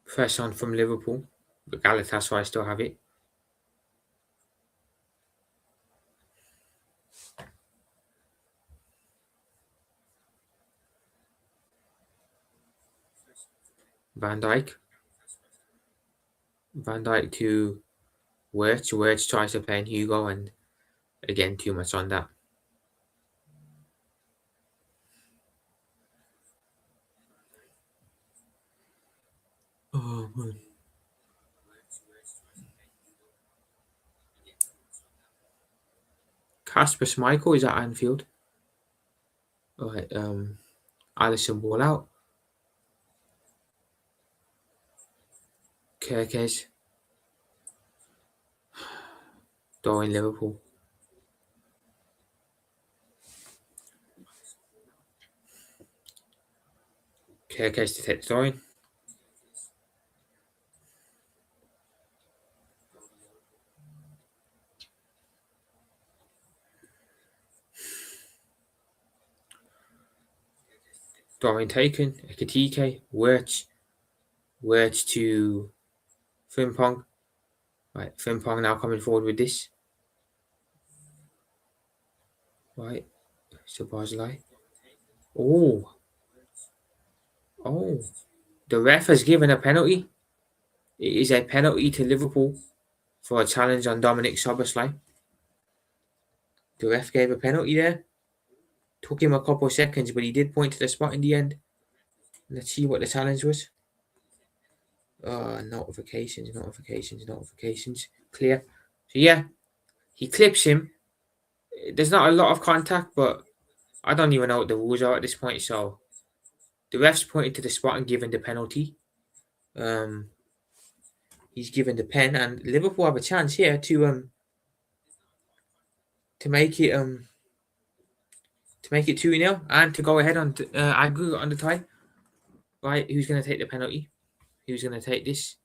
Press on from Liverpool. But Galatasaray still have it. Van Dijk. Van Dijk to Wirtz. Wirtz tries to play in Hugo and again too much on that. Oh, man. Casper Schmeichel is at Anfield. All right. Alisson ball out. Kirkes. Dorian Liverpool. Kirkes to take Dorian. Dorian taken. Ekitike. Wirtz to Frimpong. Right. Frimpong now coming forward with this. Right. Sabazlai. Oh. The ref has given a penalty. It is a penalty to Liverpool for a challenge on Dominic Szoboszlai. The ref gave a penalty there. Took him a couple of seconds, but he did point to the spot in the end. Let's see what the challenge was. Notifications. Clear. So yeah, he clips him. There's not a lot of contact, but I don't even know what the rules are at this point. So the ref's pointed to the spot and given the penalty. He's given the pen, and Liverpool have a chance here to make it 2-0 and to go ahead on aggregate on the tie. Right, who's going to take the penalty? Who's going to take this?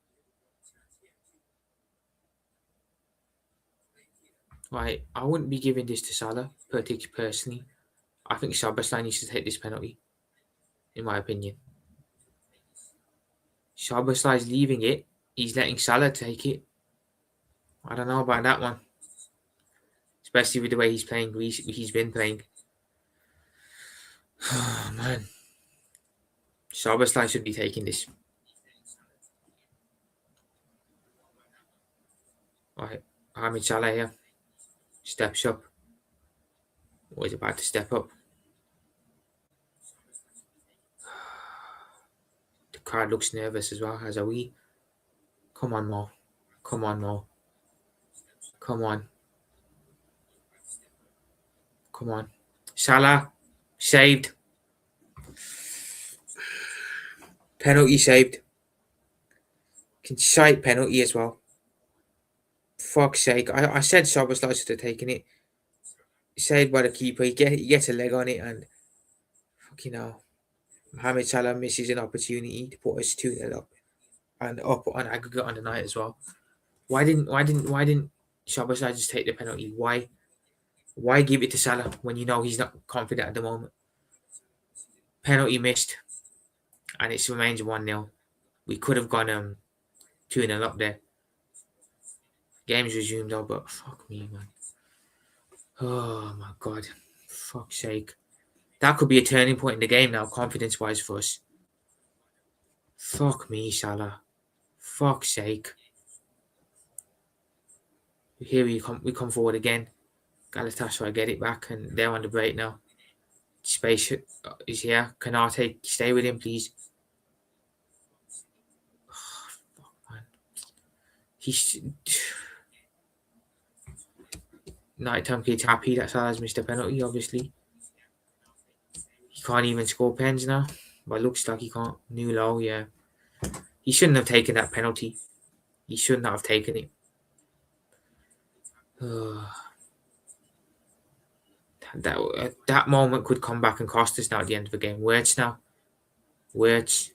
Right, I wouldn't be giving this to Salah, personally. I think Szoboszlai needs to take this penalty, in my opinion. Szoboszlai's leaving it. He's letting Salah take it. I don't know about that one. Especially with the way he's playing, he's been playing. Oh, man. Szoboszlai should be taking this. Right, Mohamed Salah here. Steps up. Or is about to step up. The crowd looks nervous as well, as are we. Come on, Mo. Come on. Salah. Saved. Penalty saved. Concite penalty as well. Fuck's sake. I said Szoboszlai should have taken it. Saved by the keeper. He gets a leg on it and fucking hell. Mohamed Salah misses an opportunity to put us 2-0 up and up on aggregate on the night as well. Why didn't Szoboszlai just take the penalty? Why give it to Salah when you know he's not confident at the moment? Penalty missed, and it remains 1-0. We could have gone 2-0 up there. Game's resumed though, but fuck me, man. Oh my god, fuck's sake. That could be a turning point in the game now, confidence-wise for us. Fuck me, Salah. Fuck's sake. Here we come forward again. Galatasaray get it back, and they're on the break now. Space is here. Kanate, stay with him, please. Oh, fuck, man. He's nighttime kid's happy that Salah's missed a penalty, obviously. He can't even score pens now. But it looks like he can't. New low, yeah. He shouldn't have taken that penalty. He should not have taken it. That moment could come back and cost us now at the end of the game. Wirtz now. Wirtz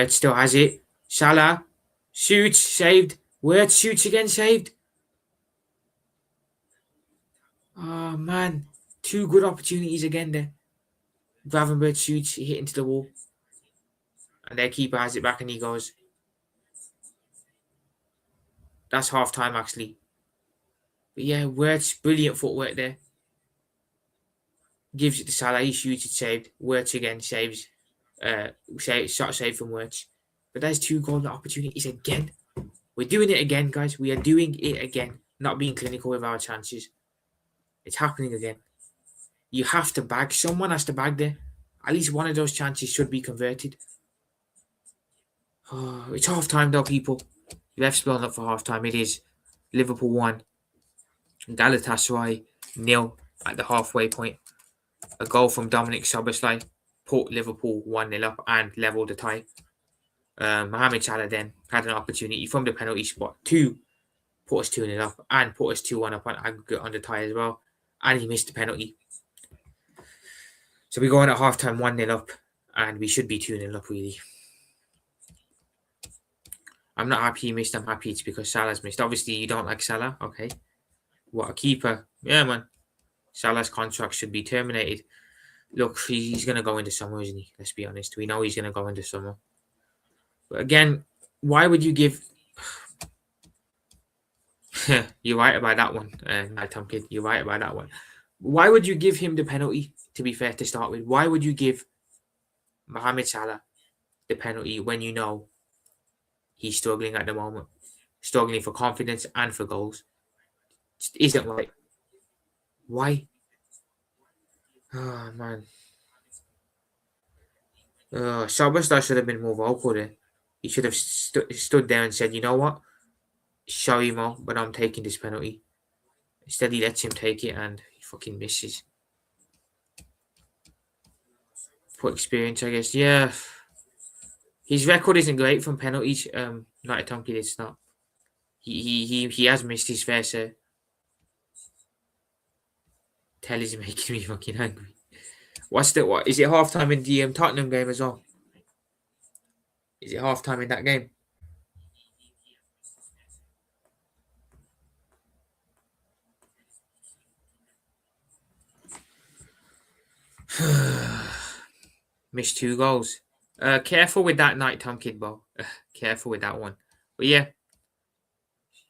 still has it. Salah shoots, saved. Wirtz shoots again, saved. Oh, man. 2 good opportunities again there. Gravenberch shoots, hit into the wall. And their keeper has it back and he goes. That's half time, actually. But yeah, Wirtz, brilliant footwork there. Gives it to Salah, he shoots it, saved. Wirtz again, saves. Shot saved from Wirtz. But there's 2 golden opportunities again. We're doing it again, guys. We are doing it again. Not being clinical with our chances. It's happening again. You have to bag. Someone has to bag there. At least one of those chances should be converted. It's half time though, people. Refs blown up for half time. It is Liverpool 1, Galatasaray 0 at the halfway point. A goal from Dominic Szoboszlai put Liverpool 1-0 up and levelled the tie. Mohamed Salah then had an opportunity from the penalty spot to put us 2-0 up and put us 2-1 up on aggregate on the tie as well. And he missed the penalty. So we go on at half time 1-0 up and we should be 2-0 up really. I'm not happy he missed. I'm happy it's because Salah's missed. Obviously, you don't like Salah. Okay. What a keeper. Yeah, man. Salah's contract should be terminated. Look, he's going to go into summer, isn't he? Let's be honest. We know he's going to go into summer. But again, why would you give... You're right about that one, Night Tom Kid. You're right about that one. Why would you give him the penalty, to be fair, to start with? Why would you give Mohamed Salah the penalty when you know he's struggling at the moment? Struggling for confidence and for goals. It isn't right. Why? Oh, man. Szoboszlai should have been more vocal there. He should have stood there and said, you know what? Sorry, Mo, but I'm taking this penalty. Instead, he lets him take it and he fucking misses. For experience, I guess. Yeah. His record isn't great from penalties. Not a Tonky, it's not. He has missed his fair share. Telly's making me fucking angry. What is it half time in the Tottenham game as well? Is it half time in that game? Missed 2 goals. Careful with that Night Tom Kid ball. Careful with that one. But yeah.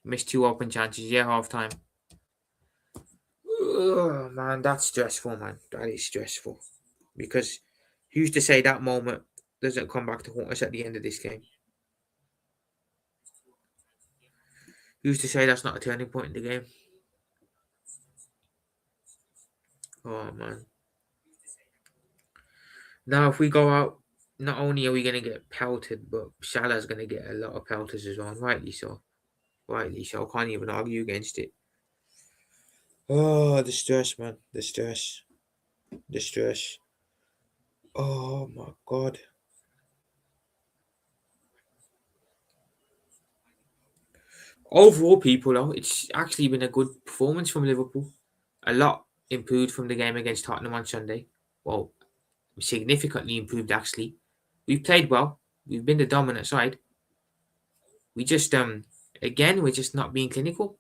Missed 2 open chances. Yeah, half time. Oh, man, that's stressful, man. That is stressful. Because who's to say that moment doesn't come back to haunt us at the end of this game? Who's to say that's not a turning point in the game? Oh, man. Now, if we go out, not only are we going to get pelted, but Salah's going to get a lot of pelters as well. Rightly so. Rightly so. I can't even argue against it. Oh, the stress, man. The stress. The stress. Oh, my God. Overall, people, though, it's actually been a good performance from Liverpool. A lot improved from the game against Tottenham on Sunday. Well, significantly improved, actually. We've played well. We've been the dominant side. We just, again, we're just not being clinical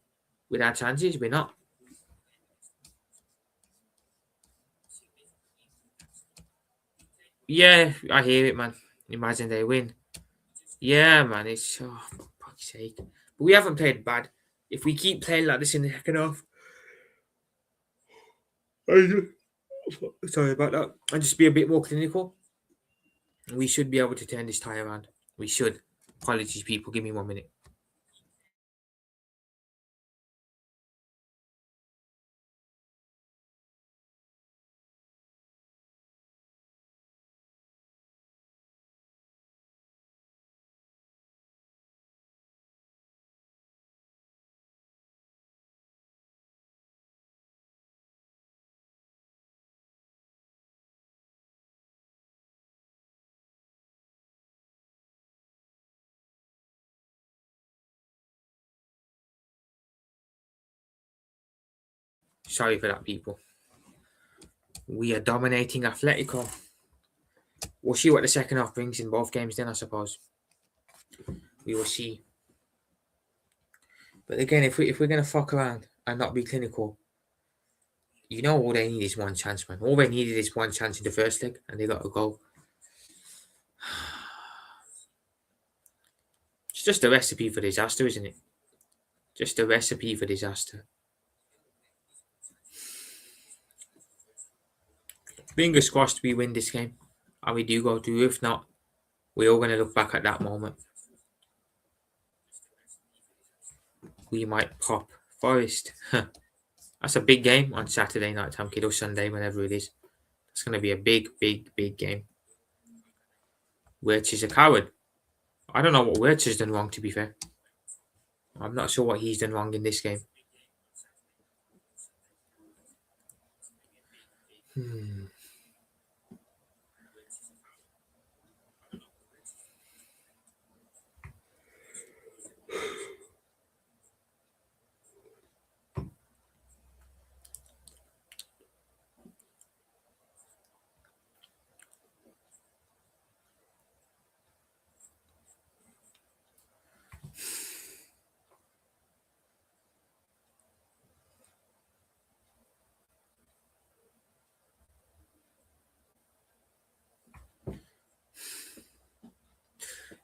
with our chances. We're not. Yeah, I hear it, man. Imagine they win. Yeah, man, it's, oh, for fuck's sake. But we haven't played bad. If we keep playing like this in the second half, sorry about that, and just be a bit more clinical, we should be able to turn this tie around. We should. Apologies, people. Give me 1 minute. Sorry for that, people. We are dominating Atletico. We'll see what the second half brings in both games then, I suppose. We will see. But again, if we're going to fuck around and not be clinical, you know all they need is one chance, man. All they needed is one chance in the first leg, and they got a goal. It's just a recipe for disaster, isn't it? Just a recipe for disaster. Fingers crossed we win this game, and we do go through. If not, we're all going to look back at that moment. We might pop Forest. That's a big game on Saturday night time, kid, or Sunday, whenever it is. It's going to be a big, big, big game. Which is a coward. I don't know what Wirtz has done wrong, to be fair. I'm not sure what he's done wrong in this game. Hmm.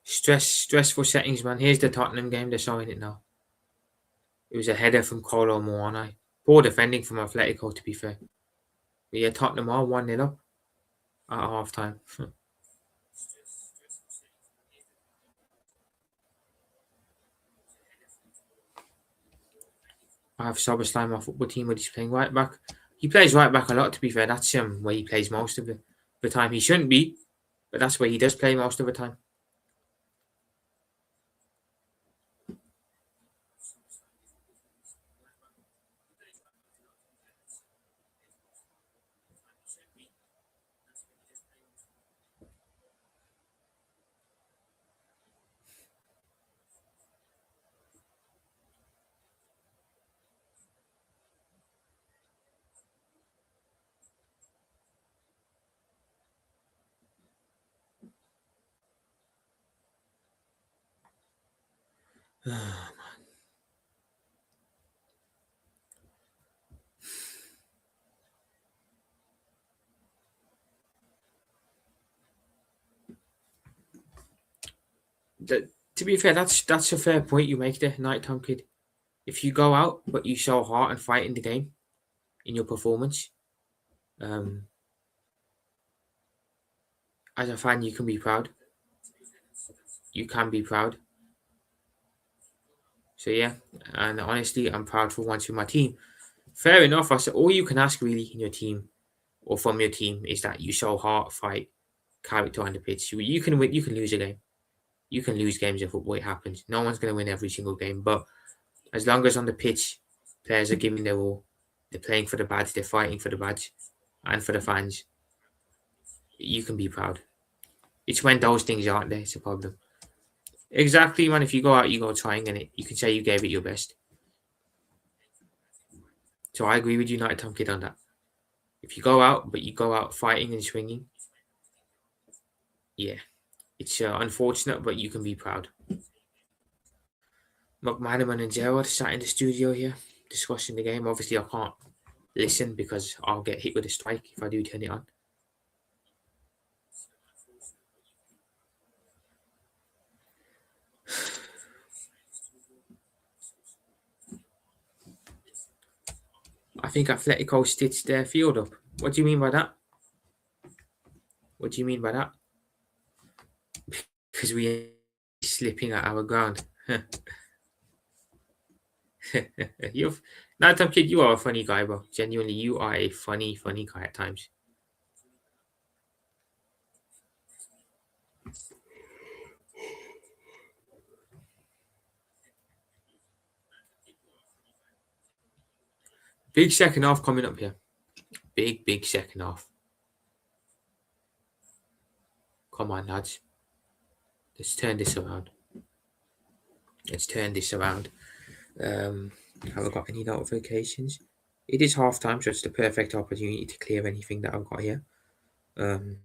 Stressful settings, man. Here's the Tottenham game. They're showing it now. It was a header from Colo Muani. Poor defending from Atletico, to be fair. But yeah, Tottenham are 1-0 up at half time. I have Soberstein, my football team, where he's playing right back. He plays right back a lot, to be fair. That's where he plays most of the time. He shouldn't be, but that's where he does play most of the time. To be fair, that's a fair point you make there, Nighttime Kid. If you go out but you show heart and fight in the game, in your performance, um, as a fan, you can be proud. You can be proud. So yeah, and honestly, I'm proud for once with my team. Fair enough. I said all you can ask really in your team or from your team is that you show heart, fight, character on the pitch. You can win. You can lose a game. You can lose games in football. It happens. No one's going to win every single game, but as long as on the pitch, players are giving their all, they're playing for the badge, they're fighting for the badge, and for the fans, you can be proud. It's when those things aren't there, it's a problem. Exactly, man. If you go out, you go trying, and you can say you gave it your best. So I agree with United Tom Kid on that. If you go out, but you go out fighting and swinging, yeah, it's unfortunate, but you can be proud. McManaman and Gerard sat in the studio here discussing the game. Obviously, I can't listen because I'll get hit with a strike if I do turn it on. I think Atletico stitched their field up. What do you mean by that? What do you mean by that? Because we slipping at our ground. You're Nighttime Kid, you are a funny guy, bro. Genuinely, you are a funny guy at times. Big second half coming up here. Big second half. Come on, lads. Let's turn this around. Let's turn this around. Have I got any notifications? It is half time, so it's the perfect opportunity to clear anything that I've got here. Um,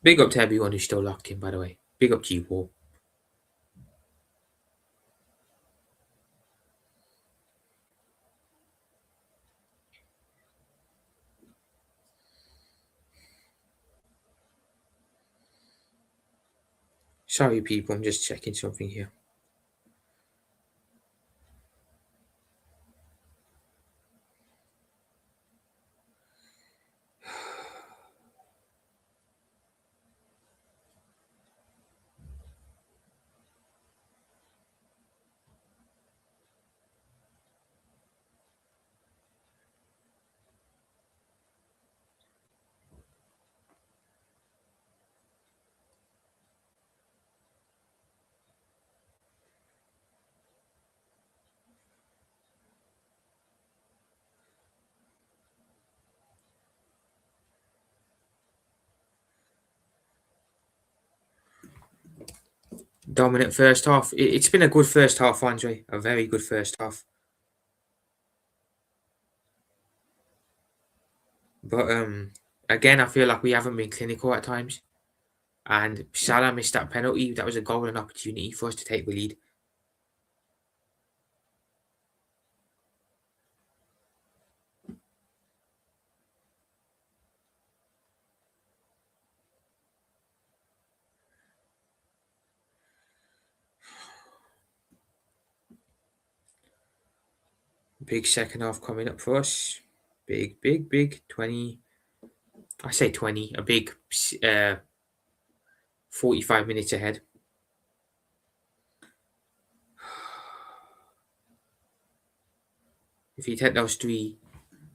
Big up to everyone who's still locked in, by the way. Big up to you all. Sorry, people, I'm just checking something here. dominant first half. It's been a good first half, Andre. A very good first half. But again, I feel like we haven't been clinical at times. And Salah missed that penalty. That was a golden opportunity for us to take the lead. Big second half coming up for us. Big. 20. I say 20. A big 45 minutes ahead. If you take those three.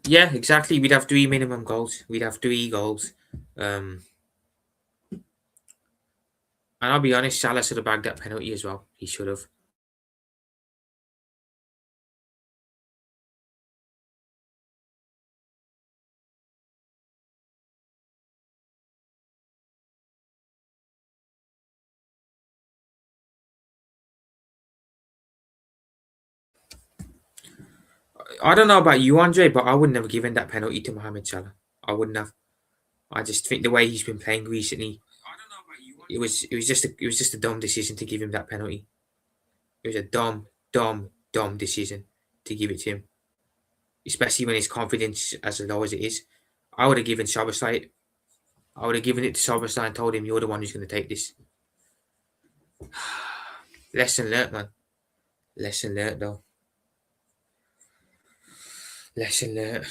Yeah, exactly. We'd have 3 minimum goals. We'd have 3 goals. And I'll be honest, Salah should have bagged that penalty as well. He should have. I don't know about you, Andre, but I wouldn't have given that penalty to Mohamed Salah. I wouldn't have. I just think the way he's been playing recently, it was just a dumb decision to give him that penalty. It was a dumb decision to give it to him, especially when his confidence as low as it is. I would have given Szoboszlai. I would have given it to Szoboszlai and told him, "You're the one who's going to take this." Lesson learnt, man. Lesson learnt, though. Lesson learnt.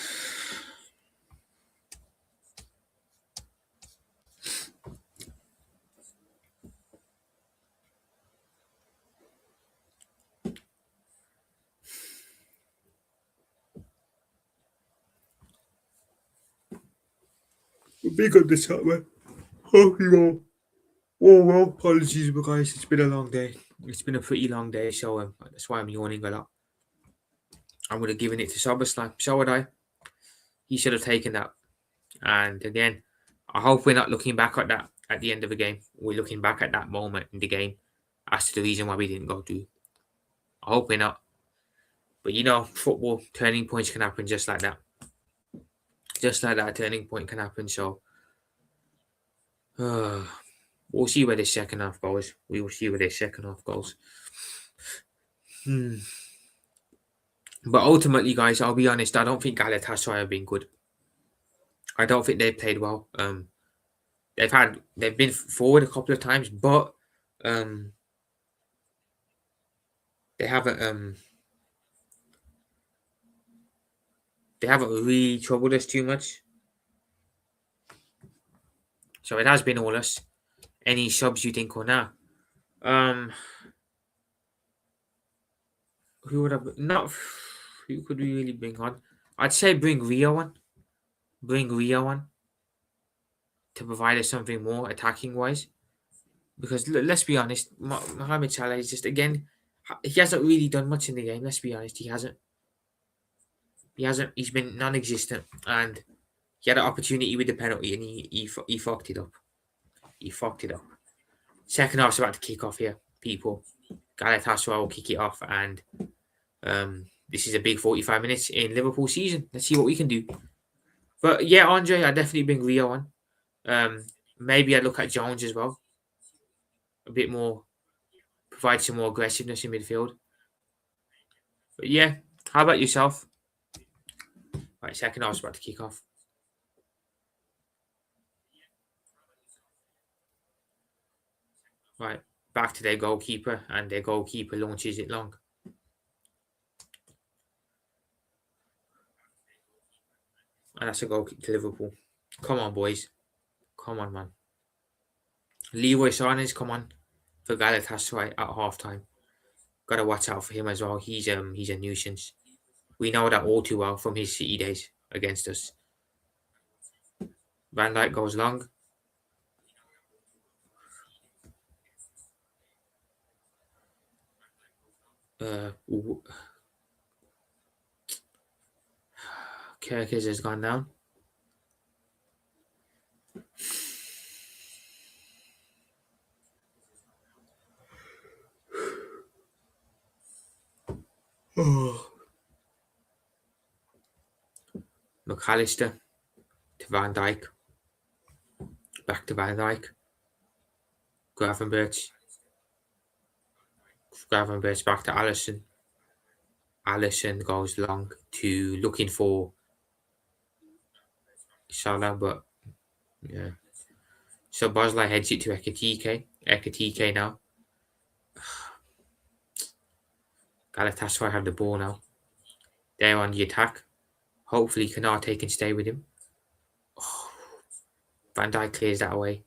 Big on the chat, man. Hope you all. Oh, well, apologies, guys. It's been a long day. It's been a pretty long day, so that's why I'm yawning a lot. I would have given it to Szoboszlai. So would I. He should have taken that. And again, I hope we're not looking back at that at the end of the game. We're looking back at that moment in the game as to the reason why we didn't go through. I hope we're not. But football turning points can happen just like that. Just like that, a turning point can happen. So we'll see where this second half goes. We will see where this second half goes. But ultimately, guys, I'll be honest, I don't think Galatasaray have been good. I don't think they've played well. They've been forward a couple of times, but they haven't really troubled us too much. So it has been all us. Any subs you think or now? Who would have not? Who could we really bring on? I'd say bring Rio on. Bring Rio on to provide us something more attacking wise. Because let's be honest, Mohamed Salah is just again, he hasn't really done much in the game. Let's be honest, he hasn't. He hasn't. He's been non-existent, and he had an opportunity with the penalty, and he fucked it up. He fucked it up. Second half's about to kick off here, people. Galatasaray will kick it off, and this is a big 45 minutes in Liverpool season. Let's see what we can do. But yeah, Andre, I definitely bring Rio on. Maybe I'd look at Jones as well. A bit more, provide some more aggressiveness in midfield. But yeah, how about yourself? Right, second half's about to kick off. Right, back to their goalkeeper, and their goalkeeper launches it long. And that's a goal kick to Liverpool. Come on, boys. Come on, man. Leroy Sané's come on for Galatasaray at halftime. Got to watch out for him as well. He's a nuisance. We know that all too well from his City days against us. Van Dijk goes long. Kerkez has gone down. McAllister to Van Dijk. Back to Van Dijk. Gravenberch back to Allison. Allison goes long to looking for Salah, but yeah. So Bosley heads it to Ekitike. Ekitike now. Galatasaray have the ball now. They're on the attack. Hopefully Kanate can stay with him. Oh, Van Dijk clears that away.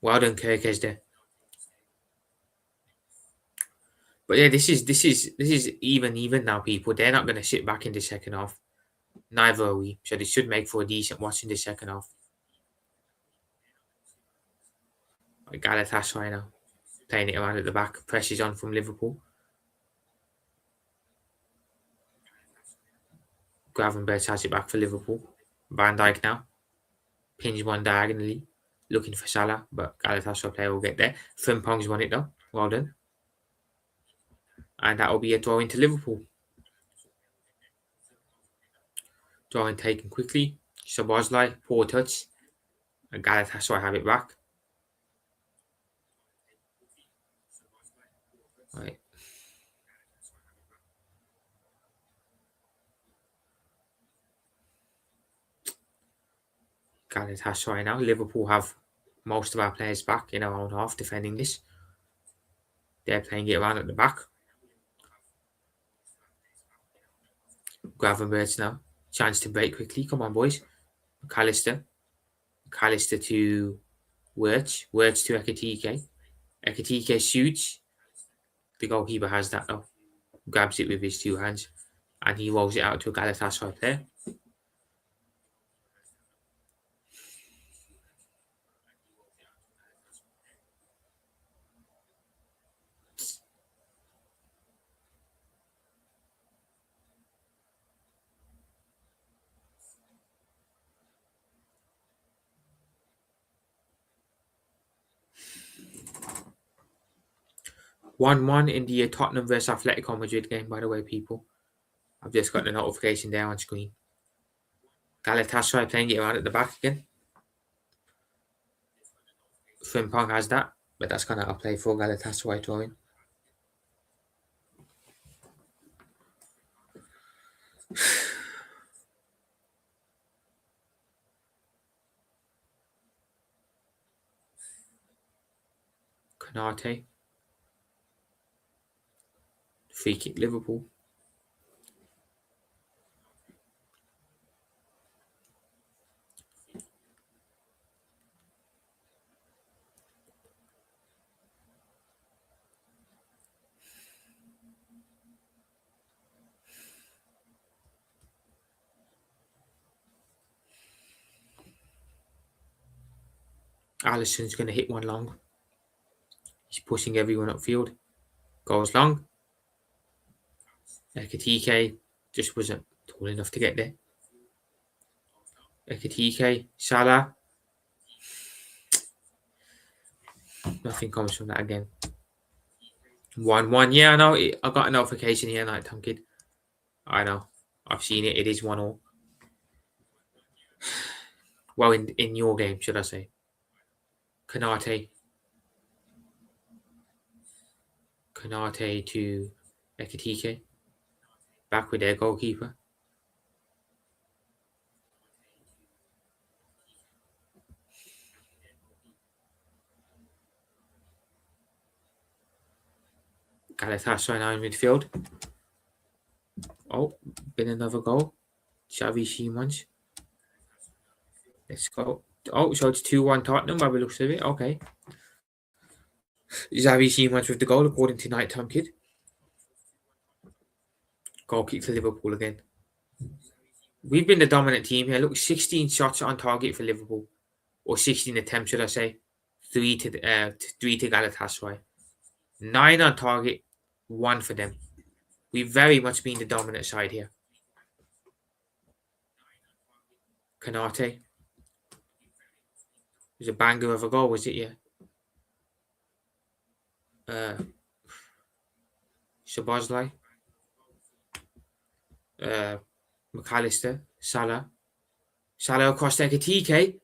Well done, Kirkesde. But yeah, this is even now, people. They're not going to sit back in the second half. Neither are we. So they should make for a decent watch in the second half. Galatasaray now. Playing it around at the back. Pressure's on from Liverpool. Gravenberch has it back for Liverpool. Van Dijk now. Pins one diagonally. Looking for Salah, but Galatasaray player will get there. Frimpong's won it though. Well done. And that will be a throw into Liverpool. Throw in taken quickly. Szoboszlai, poor touch. And Galatasaray have it back. Right. Galatasaray now. Liverpool have most of our players back in our own half defending this. They're playing it around at the back. Gravenberch now. Chance to break quickly. Come on, boys. McAllister. McAllister to Wirtz. Wirtz to Ekitike. Ekitike shoots. The goalkeeper has that though. Grabs it with his two hands. And he rolls it out to a Galatasaray player. One in the Tottenham versus Atletico Madrid game, by the way, people. I've just got the notification there on screen. Galatasaray playing it around at the back again. Frimpong has that, but that's going to play for Galatasaray throwing. Kanate. Free kick Liverpool. Alisson's going to hit one long. He's pushing everyone upfield. Goes long. Ekitike just wasn't tall enough to get there. Ekitike, Salah. Nothing comes from that again. 1-1. Yeah, I know. I got a notification here, Night Time Kid. I know. I've seen it. It is 1-1. Well, in your game, should I say. Kanate. Kanate to Ekitike. Back with their goalkeeper. Galatasaray now in midfield. Oh, been another goal. Xavi Simons. Let's go. Oh, so it's 2-1 Tottenham by the looks of it. Okay. Xavi Simons with the goal, according to Night Time Kid. Goal kick to Liverpool again. We've been the dominant team here. Look, 16 shots on target for Liverpool. Or 16 attempts, should I say. 3 to Galatasaray. 9 on target, 1 for them. We've very much been the dominant side here. Kanate. It was a banger of a goal, was it? Yeah. Szoboszlai. McAllister, Salah. Salah across to Ekitike.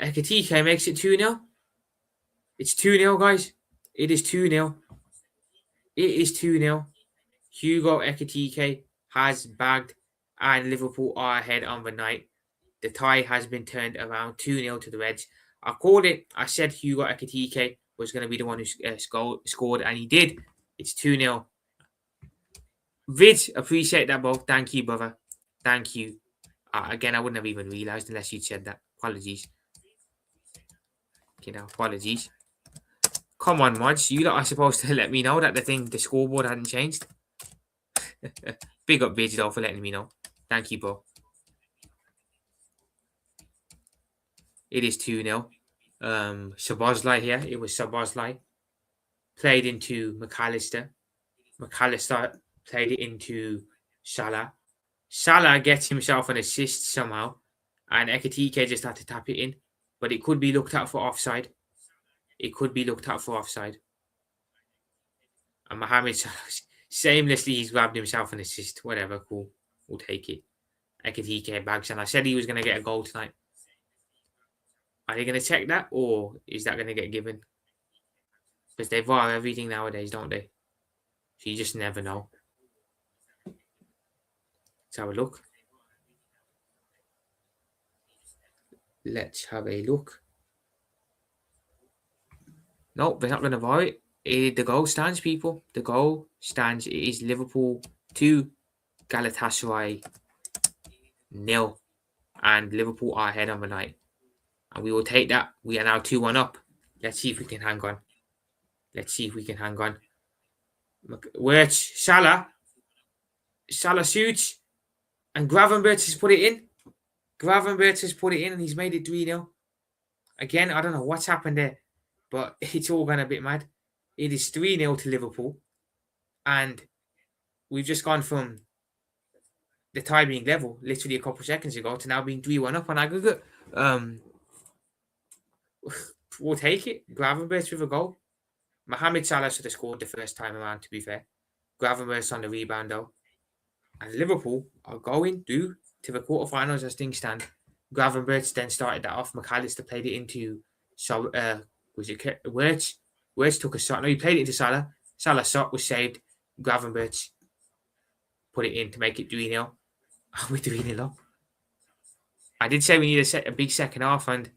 Ekitike makes it 2-0. It's 2-0, guys. It is 2-0. It is 2-0. Hugo Ekitike has bagged, and Liverpool are ahead on the night. The tie has been turned around 2-0 to the Reds. I called it. I said Hugo Ekitike was going to be the one who scored, and he did. It's 2-0. Vid, appreciate that, bro. Thank you, brother. Thank you. Again, I wouldn't have even realised unless you'd said that. Apologies. Apologies. Come on, mods. You lot are supposed to let me know that the scoreboard hadn't changed. Big up Vid, though, for letting me know. Thank you, bro. It is 2-0. Szoboszlai here. It was Szoboszlai. Played into McAllister. McAllister played it into Salah. Salah gets himself an assist somehow. And Ekitike just had to tap it in. But it could be looked at for offside. It could be looked at for offside. And Mohamed Salah, shamelessly, he's grabbed himself an assist. Whatever, cool. We'll take it. Ekitike bags. And I said he was going to get a goal tonight. Are they going to check that? Or is that going to get given? Because they VAR everything nowadays, don't they? So you just never know. Let's have a look. Let's have a look. No, they're not going to VAR it. The goal stands, people. The goal stands. It is Liverpool 2, Galatasaray 0. And Liverpool are ahead on the night. And we will take that. We are now 2-1 up. Let's see if we can hang on. Let's see if we can hang on. Wirtz, Salah. Salah shoots. And Gravenberch has put it in. Gravenberch has put it in and he's made it 3-0. Again, I don't know what's happened there. But it's all gone a bit mad. It is 3-0 to Liverpool. And we've just gone from the tie being level literally a couple of seconds ago to now being 3-1 up on aggregate. We'll take it. Gravenberch with a goal. Mohamed Salah should have scored the first time around, to be fair. Gravenberch on the rebound, though. And Liverpool are going to the quarterfinals as things stand. Gravenberch then started that off. McAllister played it into was it Wirtz? Wirtz took a shot. No, he played it into Salah. Salah's shot was saved. Gravenberch put it in to make it 3-0. We're 3-0 up. I did say we need a big second half, and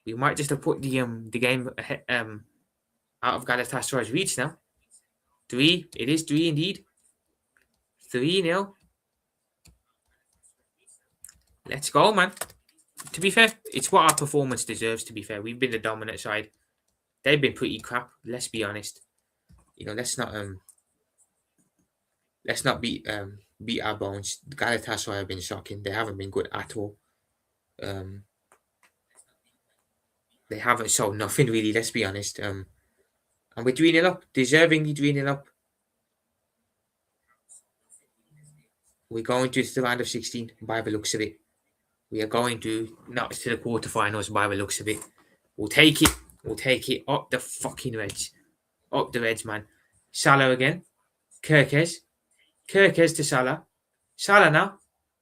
we might just have put the game ahead, out of Galatasaray's reach now. 3. It is 3 indeed. 3-0. Let's go, man. To be fair, it's what our performance deserves, to be fair. We've been the dominant side. They've been pretty crap, let's be honest. Let's not beat our bones. Galatasaray have been shocking. They haven't been good at all. They haven't shown nothing really, let's be honest. And we're 3-0 up. Deservingly 3-0 up. We're going to the round of 16 by the looks of it. We are going to not to the quarterfinals by the looks of it. We'll take it. We'll take it. Up the fucking Reds. Up the Reds, man. Salah again. Kirkes to Salah. Salah now.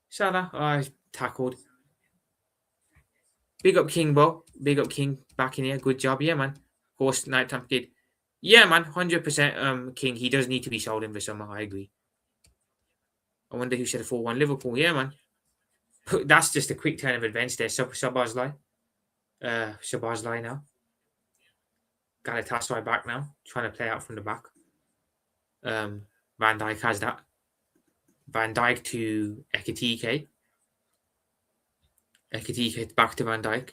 Salah. Oh, he's tackled. Big up King, bro. Big up King back in here. Good job. Yeah, man. Of course, Nighttime Kid. Yeah, man. 100% King. He does need to be sold in the summer. I agree. I wonder who said a 4-1 Liverpool. Yeah, man. That's just a quick turn of events there. Szoboszlai. Szoboszlai now. Galatasaray back now. Trying to play out from the back. Van Dijk has that. Van Dijk to Ekitike. Ekitike back to Van Dijk.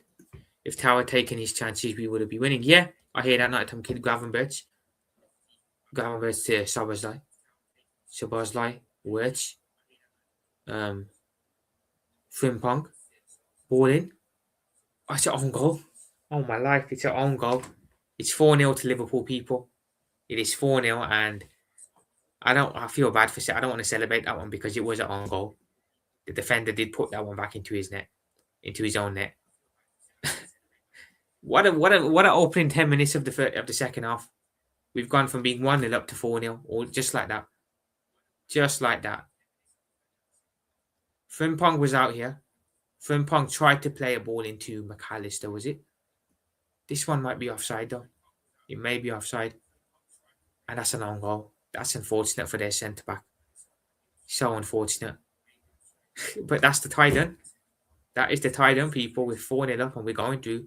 If Tower had taken his chances, we would have been winning. Yeah, I hear that Nighttime Kid. Gravenberch. Gravenberch to Szoboszlai. Szoboszlai. Wirtz. Frimpong. Ball in. Oh, it's an own goal. Oh, my life. It's an own goal. It's 4-0 to Liverpool, people. It is 4-0, and I feel bad for it. I don't want to celebrate that one because it was an own goal. The defender did put that one back into his net, into his own net. What an opening 10 minutes of the second half. We've gone from being 1-0 up to 4-0, or just like that. Just like that. Frimpong was out here. Frimpong tried to play a ball into McAllister, was it? This one might be offside though. It may be offside. And that's a long goal. That's unfortunate for their centre back. So unfortunate. But that's the tie done. That is the tie done, people. We're 4-0 up and we're going through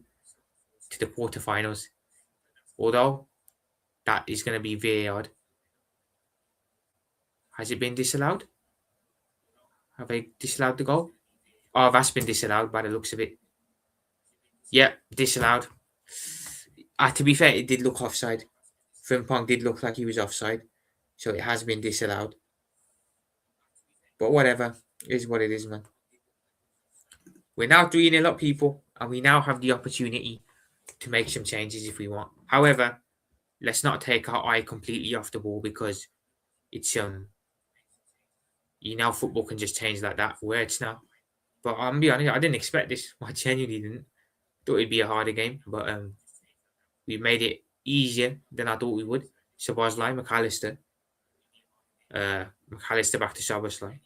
to the quarterfinals. Although that is going to be VAR'd. Has it been disallowed? Have they disallowed the goal? Oh, that's been disallowed by the looks of it. Yeah, disallowed. To be fair, it did look offside. Frimpong did look like he was offside. So it has been disallowed. But whatever. It is what it is, man. We're now 3-0 up, people. And we now have the opportunity to make some changes if we want. However, let's not take our eye completely off the ball because it's football can just change like that. Words now. But I'm be honest, I didn't expect this. I genuinely didn't. Thought it'd be a harder game, but we made it easier than I thought we would. Szoboszlai, McAllister. McAllister back to Szoboszlai.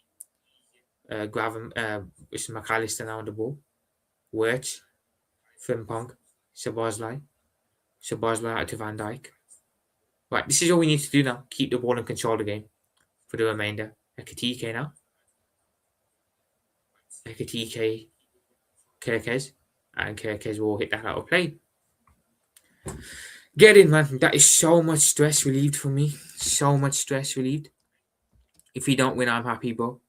It's McAllister now on the ball. Wirtz. Frimpong. Szoboszlai. Szoboszlai out to Van Dijk. Right, this is all we need to do now. Keep the ball and control the game for the remainder. Ekitike now. Ekitike. Kerkez. And Kerkez will hit that out of play. Get in, man. That is so much stress relieved for me. So much stress relieved. If we don't win, I'm happy, bro.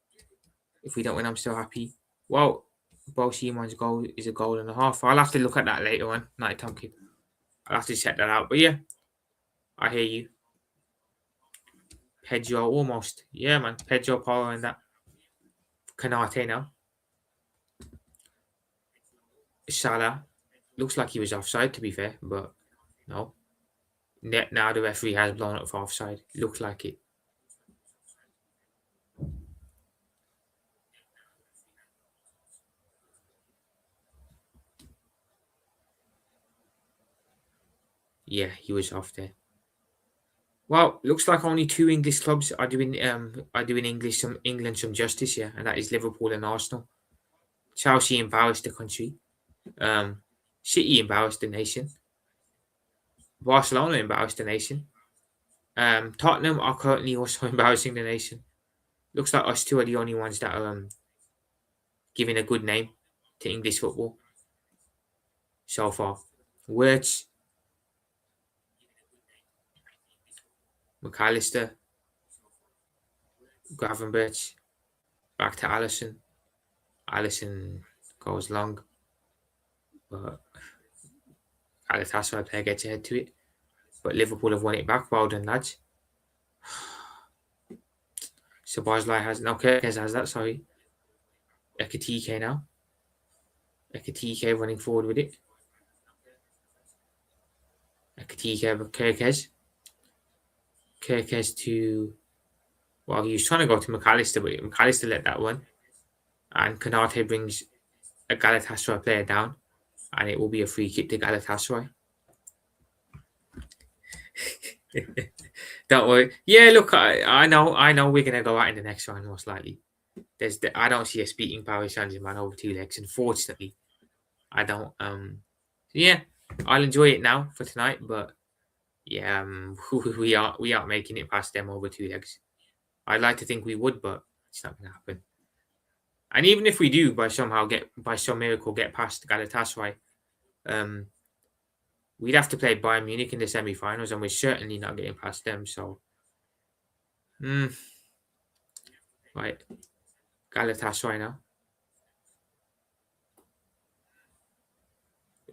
If we don't win, I'm still happy. Well, Bo Simon's goal is a goal and a half. I'll have to look at that later on. Night time kid. I'll have to check that out. But yeah, I hear you. Pedro almost. Yeah, man. Pedro Porro and that. Kanate now. Salah. Looks like he was offside, to be fair, but no. Now the referee has blown up for offside. Looks like it. Yeah, he was off there. Well, looks like only 2 English clubs are doing England some justice here, and that is Liverpool and Arsenal. Chelsea embarrassed the country. City embarrassed the nation. Barcelona embarrassed the nation. Tottenham are currently also embarrassing the nation. Looks like us two are the only ones that are giving a good name to English football so far. Wirtz, McAllister, Gravenberch, back to Alisson. Alisson goes long, but Galatasaray player gets ahead to it. But Liverpool have won it back. Well done, lads. Szoboszlai has Kerkez has that. Sorry, Ekitike now. Ekitike running forward with it. Ekitike, Kerkez. Kerkez to. Well, he was trying to go to McAllister, but McAllister let that one. And Kanate brings a Galatasaray player down, and it will be a free kick to Galatasaray. Don't worry. Yeah, look, I know we're gonna go out in the next round most likely. I don't see us beating Paris Saint-Germain over 2 legs. Unfortunately, I don't. Yeah, I'll enjoy it now for tonight, but yeah, we aren't making it past them over 2 legs. I'd like to think we would, but it's not gonna happen. And even if we do, by some miracle, get past Galatasaray, we'd have to play Bayern Munich in the semi-finals, and we're certainly not getting past them. So, right, Galatasaray now.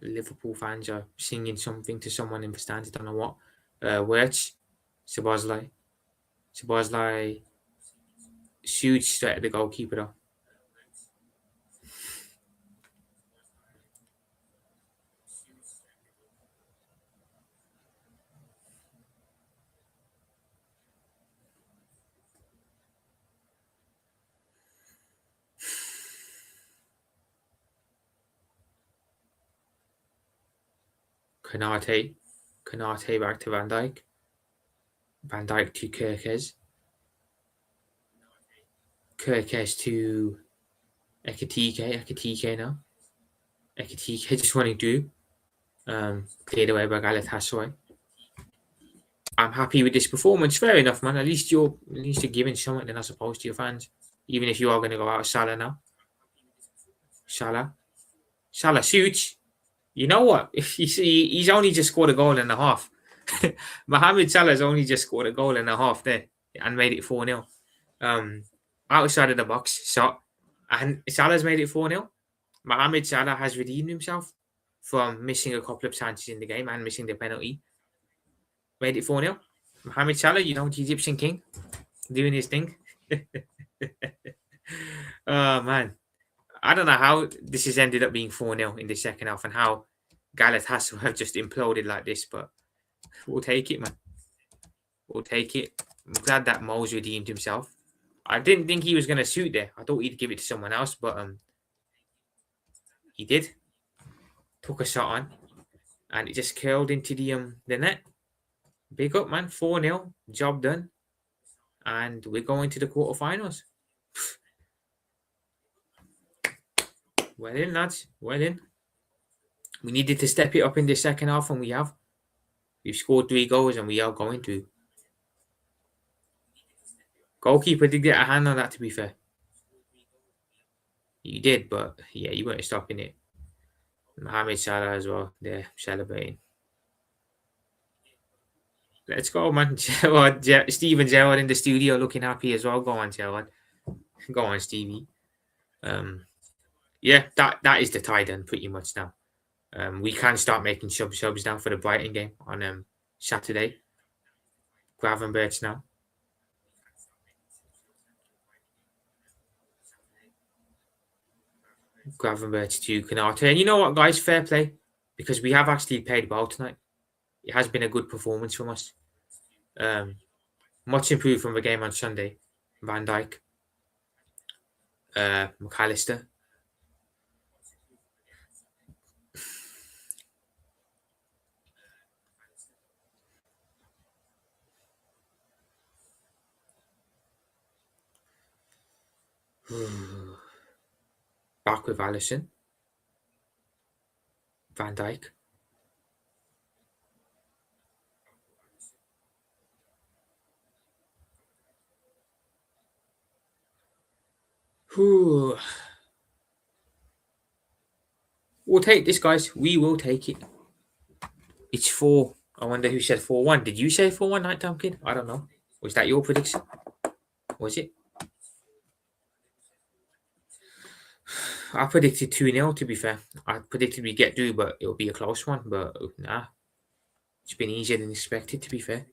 Liverpool fans are singing something to someone in the stands. I don't know what. Wirtz, Szoboszlai shoots straight at the goalkeeper though. Kanate back to Van Dijk. Van Dijk to Kerkez. Kerkez to Ekatike now. Ekatike just running through. Cleared away by Galatasaray. I'm happy with this performance. Fair enough, man. At least you're giving something then, I suppose, to your fans. Even if you are going to go out of Salah now. Salah shoots. You know what? You see, he's only just scored a goal and a half. Mohamed Salah's only just scored a goal and a half there and made it 4-0. Outside of the box shot. And Salah's made it 4-0. Mohamed Salah has redeemed himself from missing a couple of chances in the game and missing the penalty. Made it 4-0. Mohamed Salah, the Egyptian king, doing his thing. Oh, man. I don't know how this has ended up being 4-0 in the second half and how Galatasaray have just imploded like this, but we'll take it, man. We'll take it. I'm glad that Mo's redeemed himself. I didn't think he was going to shoot there. I thought he'd give it to someone else, but he did. Took a shot on, and it just curled into the net. Big up, man. 4-0. Job done. And we're going to the quarterfinals. Well in, lads. Well in. We needed to step it up in the second half, and we have. We've scored 3 goals, and we are going to. Goalkeeper did get a hand on that, to be fair. He did, but yeah, you weren't stopping it. Mohamed Salah as well. They're celebrating. Let's go, man. Steven Gerrard in the studio looking happy as well. Go on, Gerrard. Go on, Stevie. Yeah, that is the tie done pretty much now. We can start making subs now for the Brighton game on Saturday. Gravenberch now. Gravenberch to Canate. And you know what, guys? Fair play. Because we have actually played well tonight. It has been a good performance from us. Much improved from the game on Sunday. Van Dijk. McAllister. Back with Alisson. Van Dijk. We'll take this, guys. We will take it. It's 4. I wonder who said 4-1. Did you say 4-1, Nighttime Kid? I don't know. Was that your prediction? Was it? I predicted 2-0, to be fair. I predicted we get through, but it'll be a close one. But nah. It's been easier than expected, to be fair.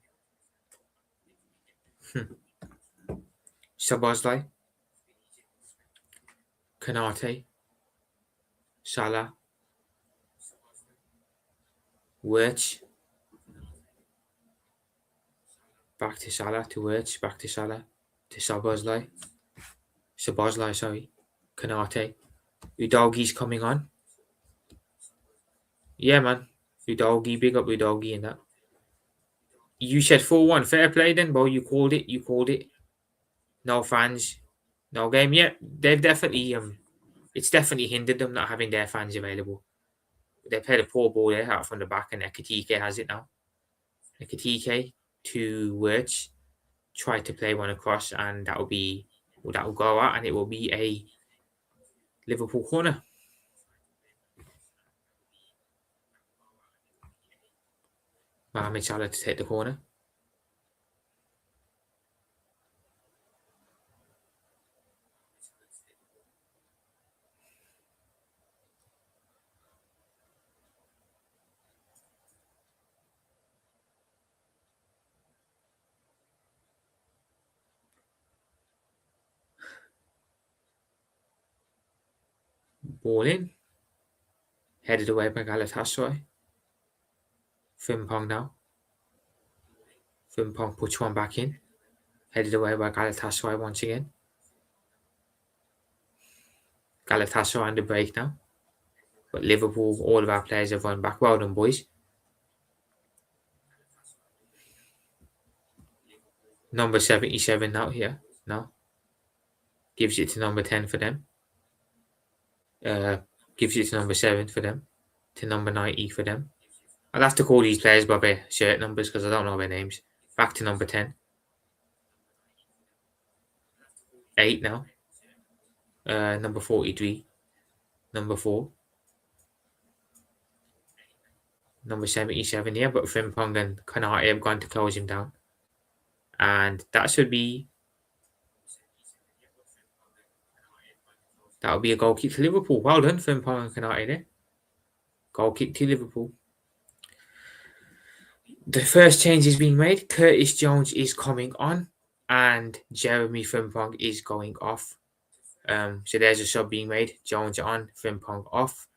Szoboszlai. Canate. Salah. Wirtz. Back to Salah, to Wirtz. Back to Salah. To Szoboszlai. Sorry. Canate. Udogi's coming on. Yeah, man. Udogi, big up Udogi in that. You said 4-1. Fair play then, bro. You called it. No fans. No game. Yeah, they've definitely it's definitely hindered them not having their fans available. They played a poor ball there out from the back, and Ekatike has it now. Ekatike to Wirtz. Try to play one across, and that will go out, and it will be a Liverpool corner. Mohamed Salah to take the corner. Ball in. Headed away by Galatasaray. Frimpong now. Frimpong puts one back in. Headed away by Galatasaray once again. Galatasaray on the break now. But Liverpool, all of our players have run back. Well done, boys. Number 77 now here. Now. Gives it to number 10 for them. Gives it to number 7 for them, to number 90 for them. I'll have to call these players by their shirt numbers because I don't know their names. Back to number 10. 8 now. Number 43. Number 4. Number 77. Yeah, but Frimpong and Kanate have gone to close him down. And that should be... That'll be a goal kick to Liverpool. Well done, Frimpong and Kanate there. Goal kick to Liverpool. The first change is being made. Curtis Jones is coming on. And Jeremy Frimpong is going off. So there's a sub being made. Jones on, Frimpong off.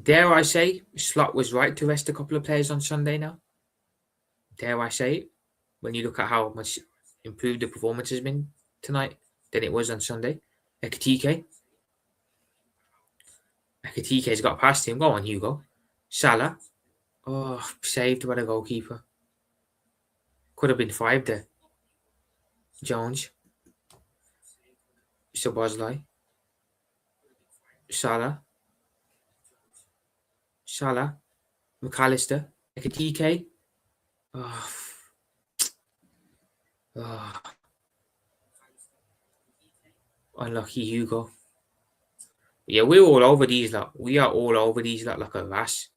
Dare I say, Slot was right to rest a couple of players on Sunday now? Dare I say it? When you look at how much improved the performance has been tonight than it was on Sunday. Ekatike's got past him. Go on, Hugo. Salah. Oh, saved by the goalkeeper. Could have been 5 there. Jones. Szoboszlai. Salah. McAllister. Ekatike. Unlucky Hugo. Yeah, we're all over these lot. We are all over these lot like a rash.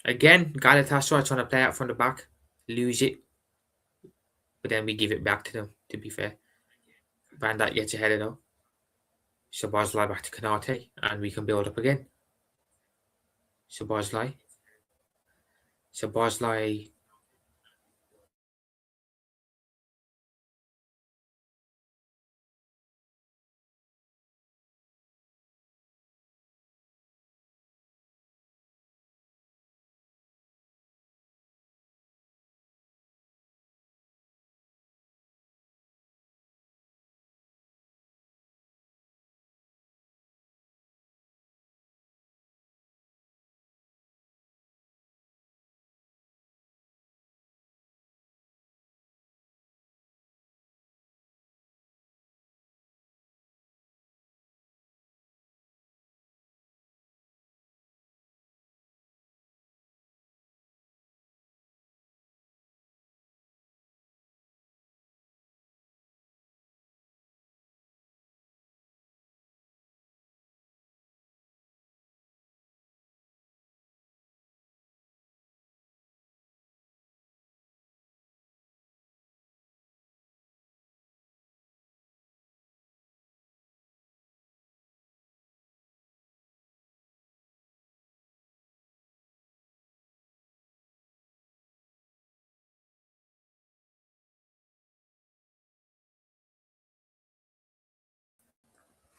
Again, Galatasaray trying to play out from the back, lose it, but then we give it back to them, to be fair. Van Dijk gets ahead of them. Szoboszlai back to Kanate, and we can build up again. Szoboszlai.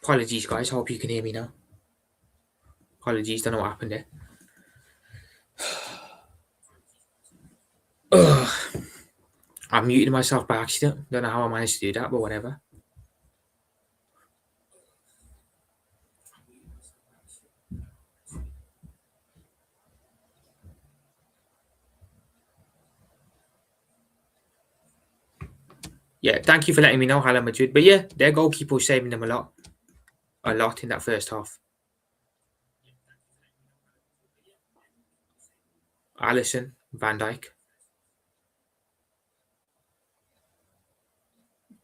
Apologies, guys. Hope you can hear me now. Apologies, don't know what happened there. I muted myself by accident. Don't know how I managed to do that, but whatever. Yeah, thank you for letting me know, Hala Madrid. But yeah, their goalkeeper was saving them a lot in that first half. Alisson, Van Dijk.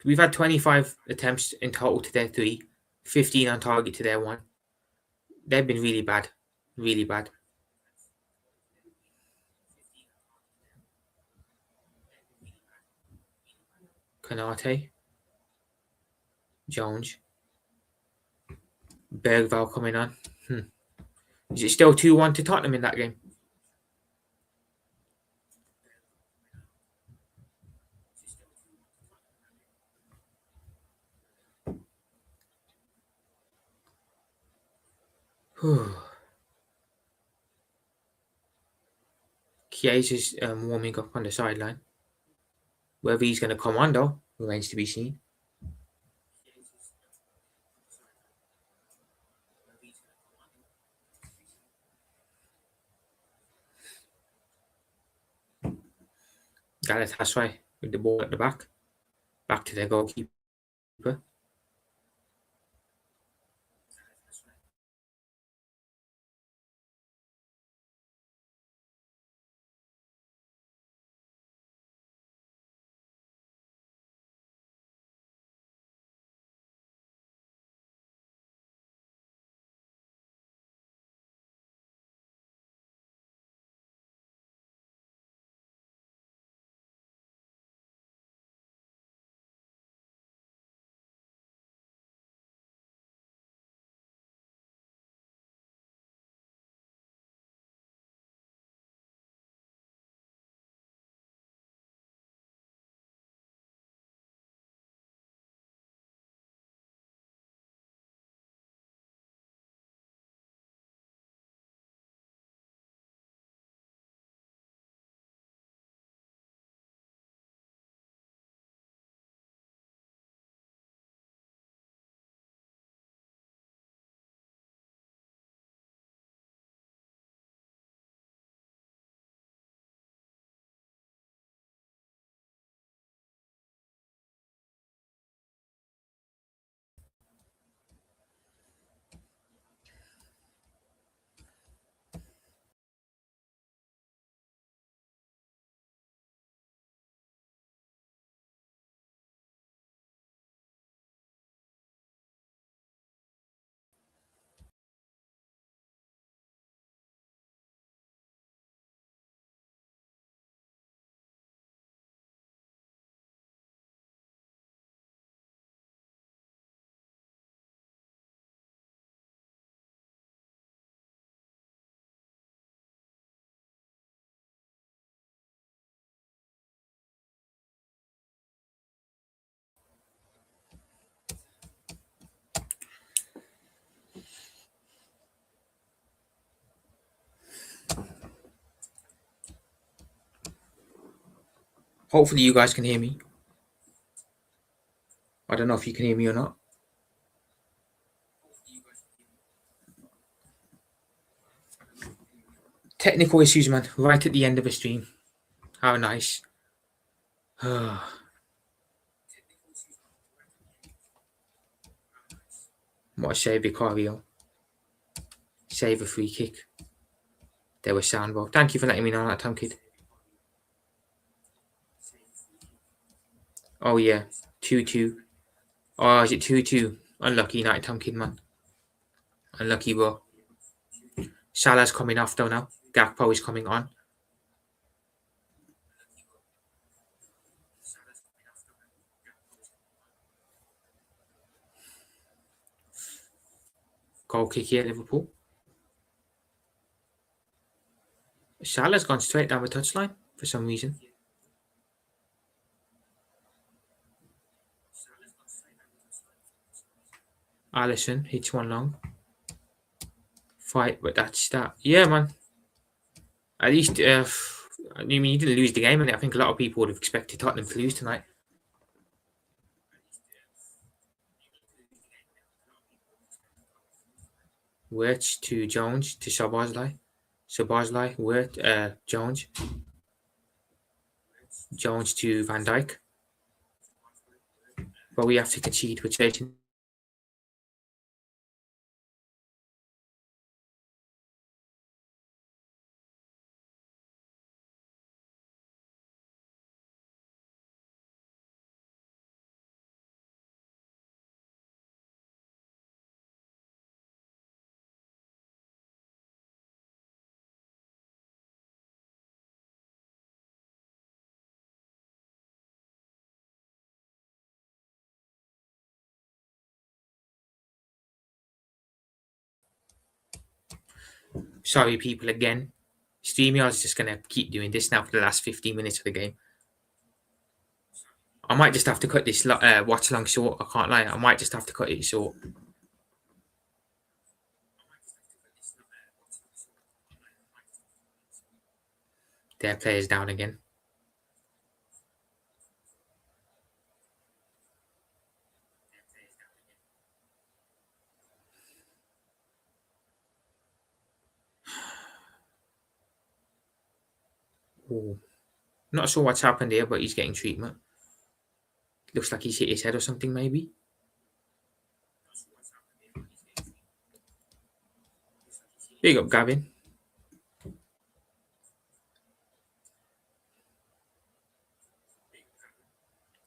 We've had 25 attempts in total to their 3, 15 on target to their 1. They've been really bad. Really bad. Kanate. Jones. Bergvall coming on. Is it still 2-1 to Tottenham in that game? Chiesa's warming up on the sideline. Whether he's going to come on, though, remains to be seen. Galatasaray with the ball at the back. Back to their goalkeeper. Hopefully you guys can hear me. I don't know if you can hear me or not. Technical issues, man. Right at the end of a stream. How nice. What a save, Vicario. Save a free kick. There was sound, bro. Thank you for letting me know that, Tom Kid. Oh, yeah. 2-2. Oh, is it 2-2? Unlucky night, Tom Kid, man. Unlucky, bro. Salah's coming off, though, now. Gakpo is coming on. Goal kick here, Liverpool. Salah's gone straight down the touchline for some reason. Alisson hits one long. Fight, but that's that. Yeah, man. At least, I mean, you didn't lose the game, and I think a lot of people would have expected Tottenham to lose tonight. Wirtz to Jones to Szoboszlai. Szoboszlai, Wirtz, Jones. Jones to Van Dijk. But we have to concede. We're chasing. Sorry, people, again. StreamYard's just going to keep doing this now for the last 15 minutes of the game. I might just have to cut this watch along short. I can't lie. I might just have to cut it short. Their players down again. Ooh. Not sure what's happened here, but he's getting treatment. Looks like he's hit his head or something, maybe. Big up, Gavin.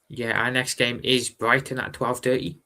Yeah, our next game is Brighton at 12:30.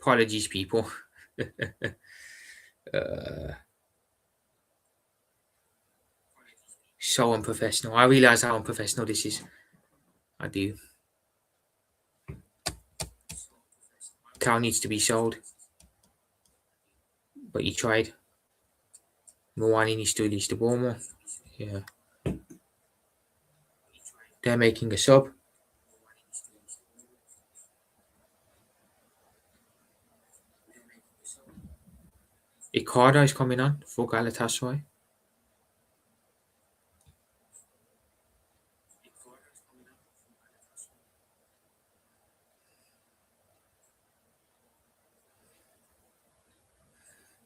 Apologies, people. So unprofessional. I realise how unprofessional this is. I do. Cal needs to be sold. But he tried. Mwani needs to release the ball more. Yeah. They're making a sub. Icardi is coming on for Galatasaray.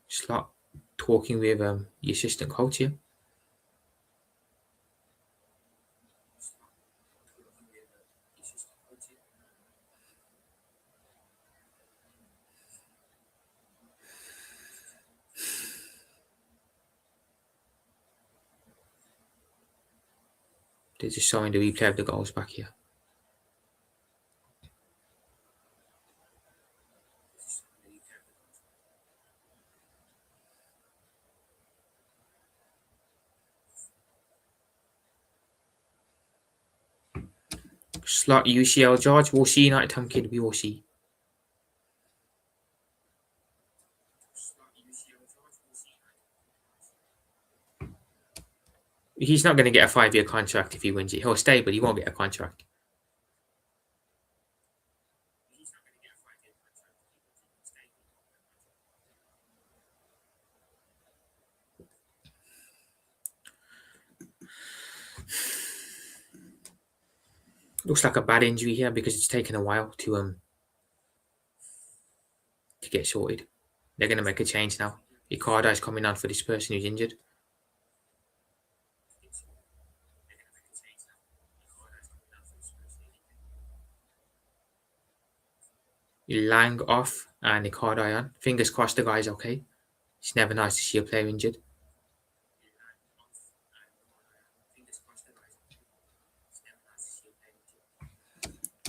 Slot talking with the assistant coach here. They're just showing the replay of the goals back here. Slot UCL George. We'll see United Tom Kid. We will see. He's not going to get a 5-year contract if he wins it. He'll stay, but he won't get a contract. Looks like a bad injury here because it's taken a while to get sorted. They're going to make a change now. Icardi is coming on for this person who's injured. Lang off and Icardi on. Fingers crossed the guy's okay. It's never nice to see a player injured.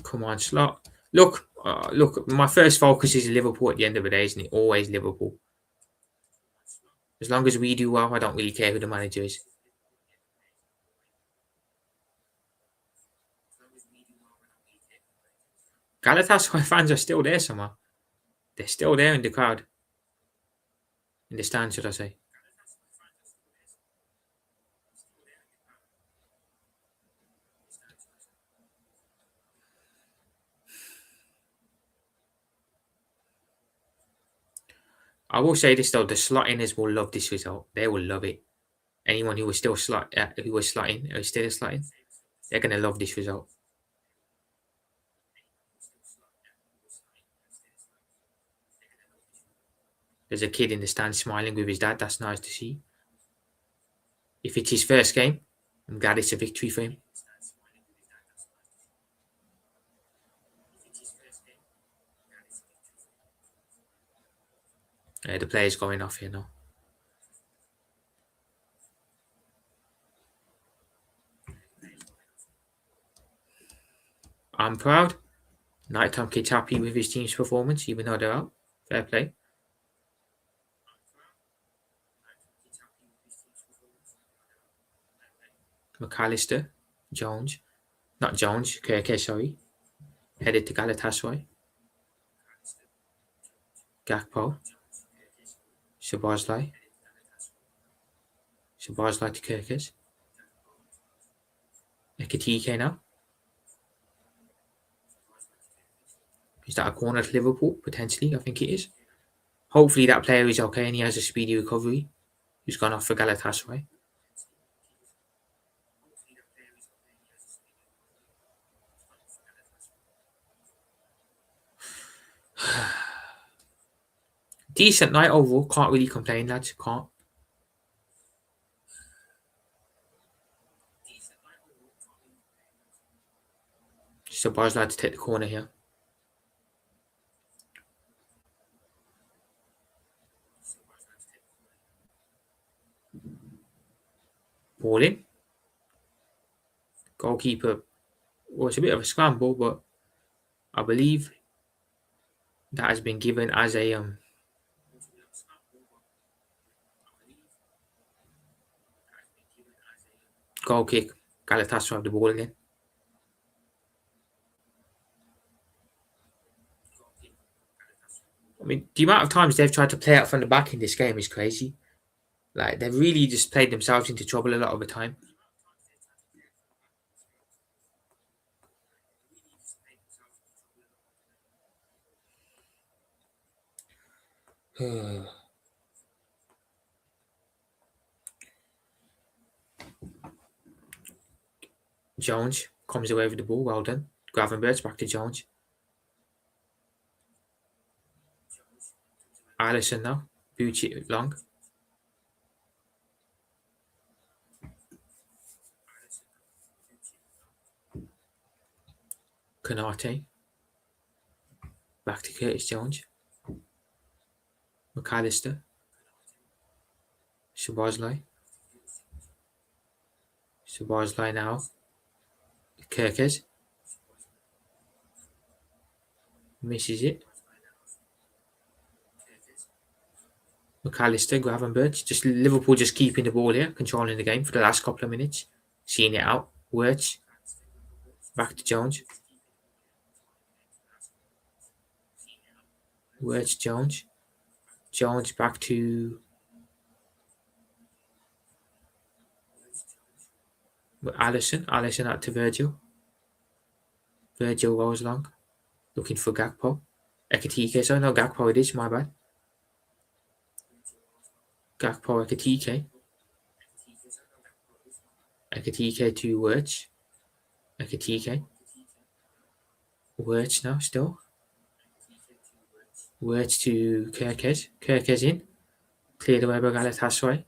Come on, Slot. Look, my first focus is Liverpool at the end of the day, isn't it? Always Liverpool. As long as we do well, I don't really care who the manager is. Galatasaray fans are still there somehow. They're still there in the crowd. In the stand, should I say. I will say this though, the slottingers will love this result. They will love it. Anyone who was still slotting, they're gonna love this result. There's a kid in the stand smiling with his dad. That's nice to see. If it's his first game, I'm glad it's a victory for him. The player's going off here now. I'm proud. Nighttime kid's happy with his team's performance, even though they're out. Fair play. McAllister, Jones, not Jones, Kirke, sorry. Headed to Galatasaray. Gakpo. Szoboszlai. Szoboszlai to Kirkes. Ekitike now. Is that a corner to Liverpool? Potentially, I think it is. Hopefully that player is okay and he has a speedy recovery. Who's gone off for Galatasaray. Decent night overall. Can't really complain, lads. Can't. Szoboszlai to take the corner here. Ball in. Goalkeeper. Well, it's a bit of a scramble, but I believe that has been given as a goal kick. Galatasaray have the ball again. I mean, the amount of times they've tried to play out from the back in this game is crazy. Like, they've really just played themselves into trouble a lot of the time. Jones comes away with the ball. Well done. Gravenberch back to Jones. Alisson now. Bucci long. Konate. Back to Curtis Jones. McAllister. Szoboszlai. Szoboszlai now. Kirkes. Misses it. McAllister, Gravenberch. Just Liverpool just keeping the ball here, controlling the game for the last couple of minutes. Seeing it out. Wirtz. Back to Jones. Wirtz, Jones. Jones back to Alisson. Alisson out to Virgil. Virgil rolls long. Looking for Gakpo. Ekitike. So no, Gakpo it is, my bad. Gakpo, Ekitike. Ekitike to Wirtz. Ekitike. Wirtz now still. Wirtz to Kirkes. Kirkes in. Cleared away by Galatasaray.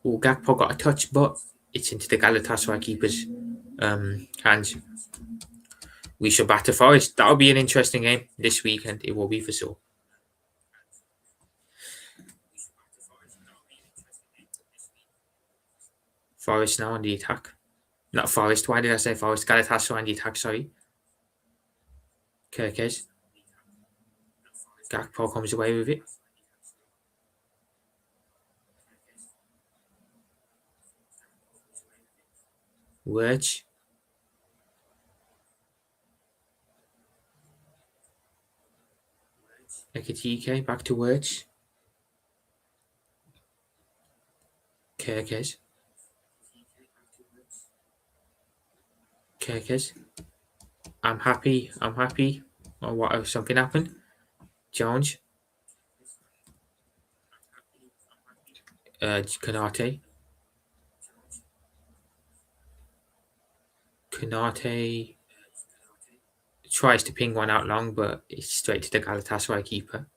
Oh, Gakpo got a touch, but it's into the Galatasaray keeper's hands. We shall batter Forest. That'll be an interesting game this weekend. It will be for sure. Forest now on the attack. Not Forest. Why did I say Forest? Galatasaray on the attack, sorry. Kirkes. Gakpo comes away with it. Wirtz. Ekitike back to Wirtz. Kirkes. Kirkes. I'm happy. Oh, what? Something happened. Jones. Konate. Konate tries to ping one out long, but it's straight to the Galatasaray keeper.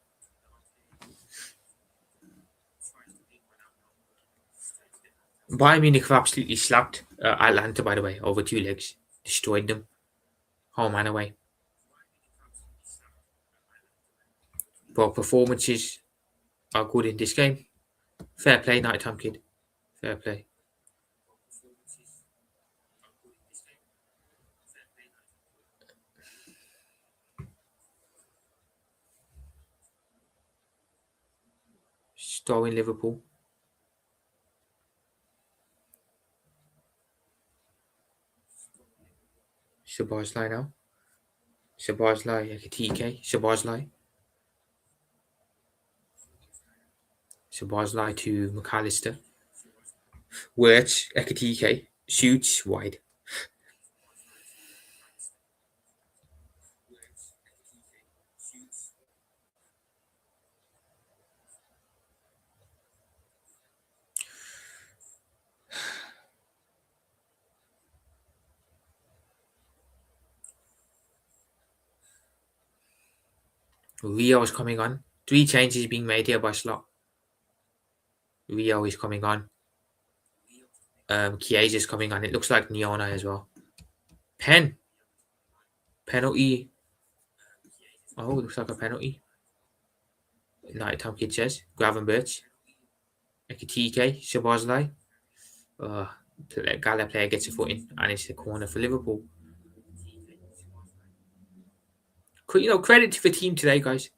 Bayern Munich have absolutely slapped Atlanta, by the way, over 2 legs. Destroyed them. Home and away. But performances are good in this game. Fair play, Nighttime Kid. Fair play. Starring Liverpool. Szoboszlai now. Szoboszlai, TK. Szoboszlai. Szoboszlai to McAllister. Wirtz, Ekatike. Shoots wide. Rio is coming on. 3 changes being made here by Slot. Rio is coming on. Chiesa is coming on. It looks like Niona as well. Penalty. Oh, looks like a penalty. Nighttime Kid says. Gravenberch. Ekatike. Szoboszlai. Gala player gets a foot in, and it's a corner for Liverpool. Credit to the team today, guys.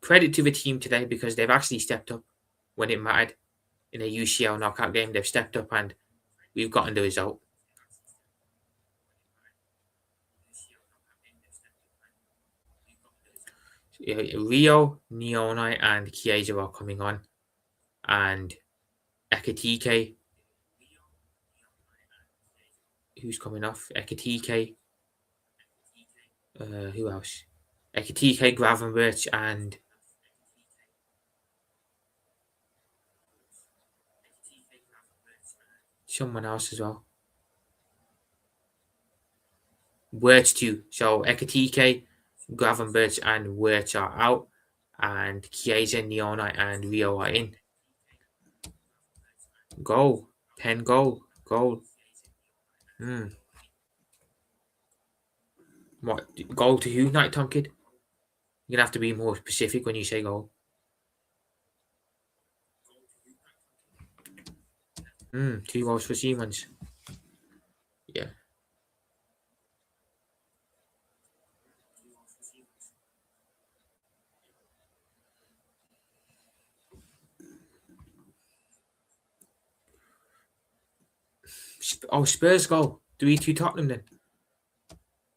Credit to the team today because they've actually stepped up when it mattered. In a UCL knockout game, they've stepped up and we've gotten the result. Rio, Niona, and Chiesa are coming on, and Ekatike. Who's coming off? Ekatike. Who else? Ekatike, Gravenberch, and someone else as well. Wirtz too. So Ekatike, Gravenberch, and Wirtz are out, and Chiesa, Niona, and Rio are in. Goal. Pen goal. Goal. What? Goal to who, Nighttime Kid? You're going to have to be more specific when you say goal. 2 goals for Siemens. Yeah. Spurs goal. 3-2 Tottenham then.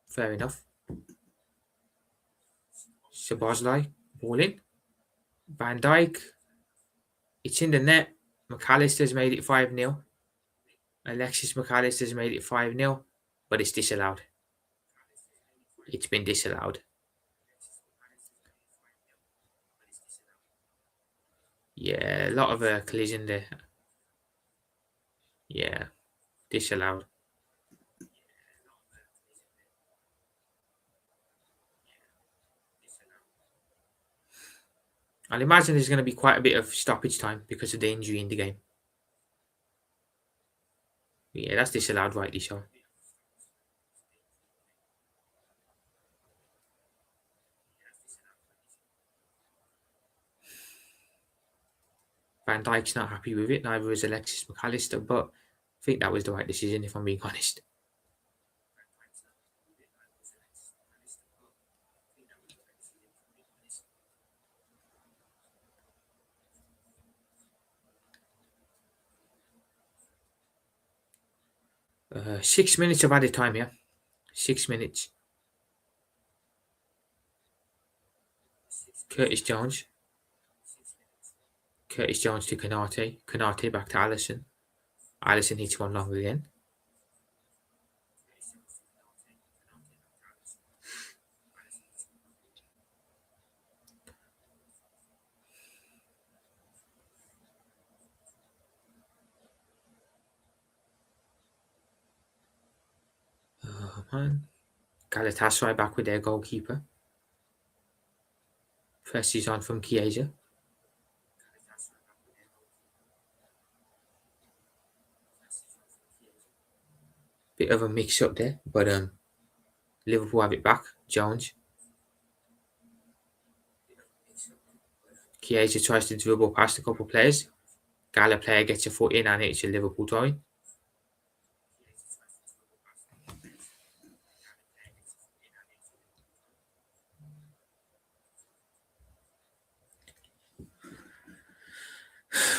Fair enough. Szoboszlai. Ball in. Van Dijk. It's in the net. McAllister's made it 5-0. Alexis McAllister's made it 5-0. But it's disallowed. It's been disallowed. Yeah, a lot of collision there. Yeah, disallowed. I'll imagine there's going to be quite a bit of stoppage time because of the injury in the game. Yeah, that's disallowed, rightly so. Van Dijk's not happy with it, neither is Alexis McAllister, but I think that was the right decision, if I'm being honest. Uh, 6 minutes of added time here. 6 minutes. Curtis Jones. Curtis Jones to Konate. Konate back to Alisson. Alisson hits one long again. Oh man. Galatasaray back with their goalkeeper. Press is on from Chiesa. Bit of a mix-up there, but Liverpool have it back. Jones. Chiesa tries to dribble past a couple of players. Gala player gets a foot in and it's a Liverpool throw-in.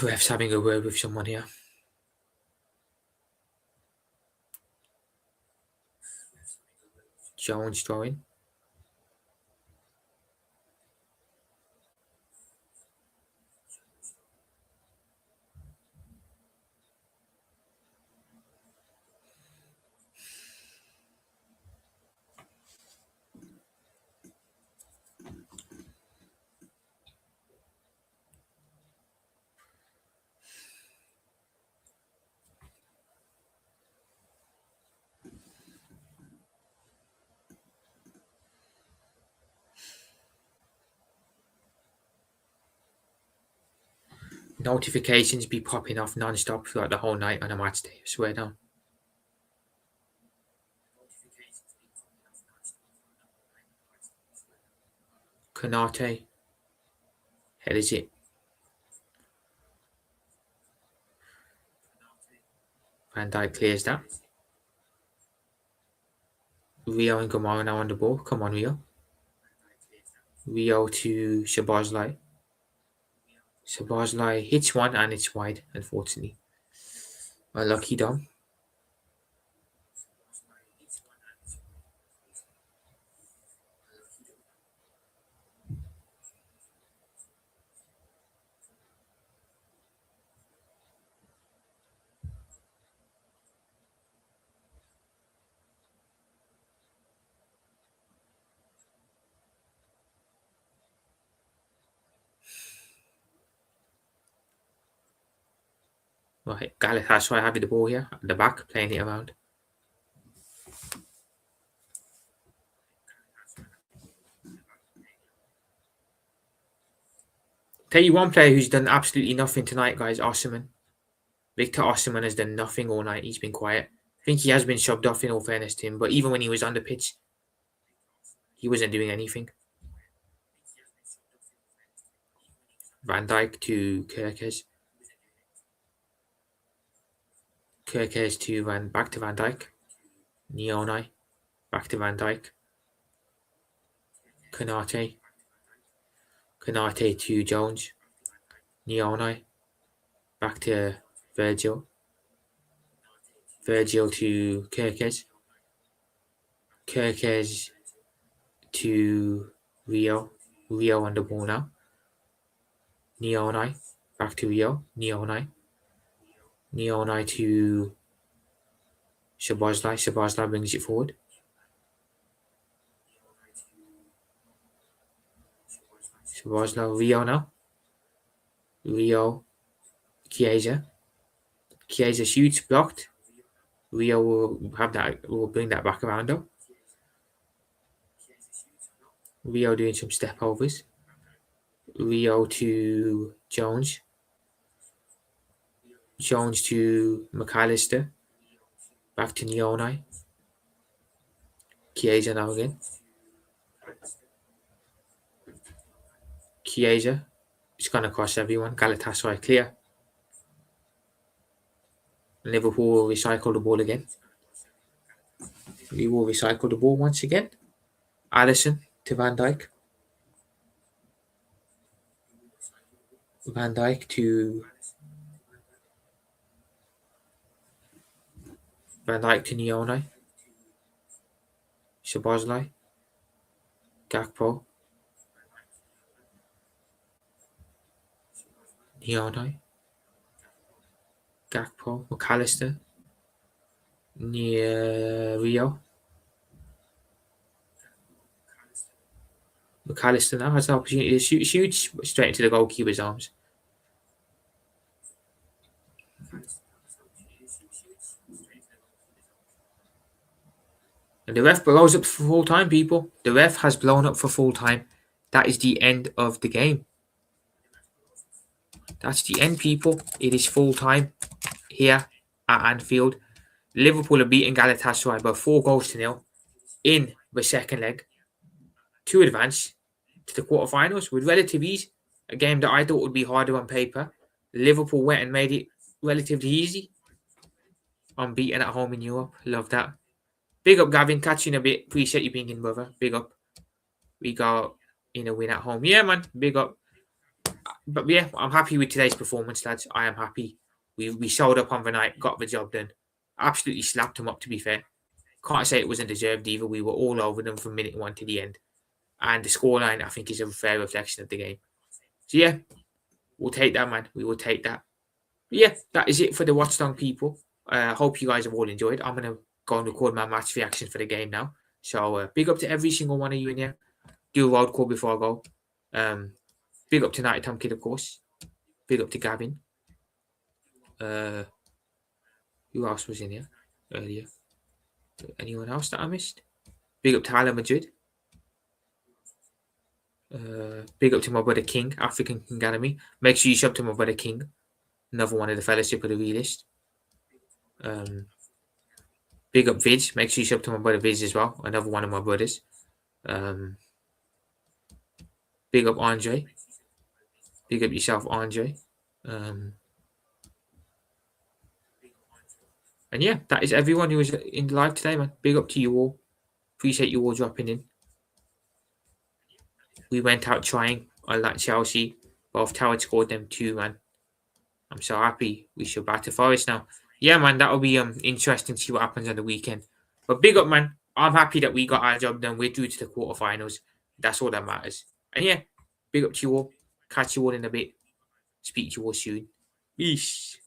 Ref's having a word with someone here. Jones throwing. Notifications be popping off non-stop throughout the whole night on a match day. I swear down. Konate. Headers it. Van Dijk clears that. Rio and Gamara now on the ball. Come on, Rio. Rio to Szoboszlai. Szoboszlai hits one and it's wide, unfortunately. Unlucky Dom. Right, Galatasaray having the ball here at the back, playing it around. Tell you one player who's done absolutely nothing tonight, guys. Osimhen. Victor Osimhen has done nothing all night. He's been quiet. I think he has been shoved off, in all fairness to him. But even when he was on the pitch, he wasn't doing anything. Van Dijk to Kerkez. Kerkez to back to Van Dijk. Nioni. Back to Van Dijk. Konate. Konate to Jones. Nioni. Back to Virgil. Virgil to Kerkez. Kerkez to Rio. Rio on the ball now. Nioni. Back to Rio. Nioni. Nioni to Szoboszlai. Szoboszlai brings it forward. Szoboszlai. Rio now. Rio. Chiesa. Chiesa shoots, blocked. Rio will bring that back around though. Rio doing some step overs. Rio to Jones. Jones to McAllister. Back to Nioni. Chiesa now again. Chiesa. It's gone across everyone. Galatasaray clear. Liverpool will recycle the ball again. We will recycle the ball once again. Alisson to Van Dijk. Van Dijk to Nioni. Szoboszlai. Gakpo. Nioni. Gakpo. McAllister. Near Rio. McAllister now has the opportunity to shoot straight into the goalkeeper's arms. And the ref blows up for full time, people. The ref has blown up for full time. That is the end of the game. That's the end, people. It is full time here at Anfield. Liverpool have beaten Galatasaray by 4 goals to 0 in the second leg to advance to the quarterfinals with relative ease. A game that I thought would be harder on paper. Liverpool went and made it relatively easy. Unbeaten at home in Europe. Love that. Big up, Gavin. Catch you in a bit. Appreciate you being in, brother. Big up. We got in a win at home. Yeah, man. Big up. But yeah, I'm happy with today's performance, lads. I am happy. We showed up on the night, got the job done. Absolutely slapped them up, to be fair. Can't say it wasn't deserved either. We were all over them from minute 1 to the end. And the scoreline, I think, is a fair reflection of the game. So yeah, we'll take that, man. We will take that. But yeah, that is it for the Watchalong people. Hope you guys have all enjoyed. I'm going to go and record my match reaction for the game now. So big up to every single one of you in here. Do a road call before I go. Big up to Nighty Tom Kid, of course. Big up to Gavin. Who else was in here earlier? Anyone else that I missed? Big up to Tyler Madrid. Big up to my brother King, African Academy. Make sure you sub to my brother King. Another one of the Fellowship of the Realist. Big up Viz. Make sure you sub to my brother Viz as well. Another one of my brothers. Big up Andre. Big up yourself, Andre. And yeah, that is everyone who was in the live today, man. Big up to you all. Appreciate you all dropping in. We went out trying on that Chelsea. Both Tower scored them 2, man. I'm so happy. We should batter Forest now. Yeah, man, that'll be interesting to see what happens on the weekend. But big up, man. I'm happy that we got our job done. We're through to the quarterfinals. That's all that matters. And yeah, big up to you all. Catch you all in a bit. Speak to you all soon. Peace.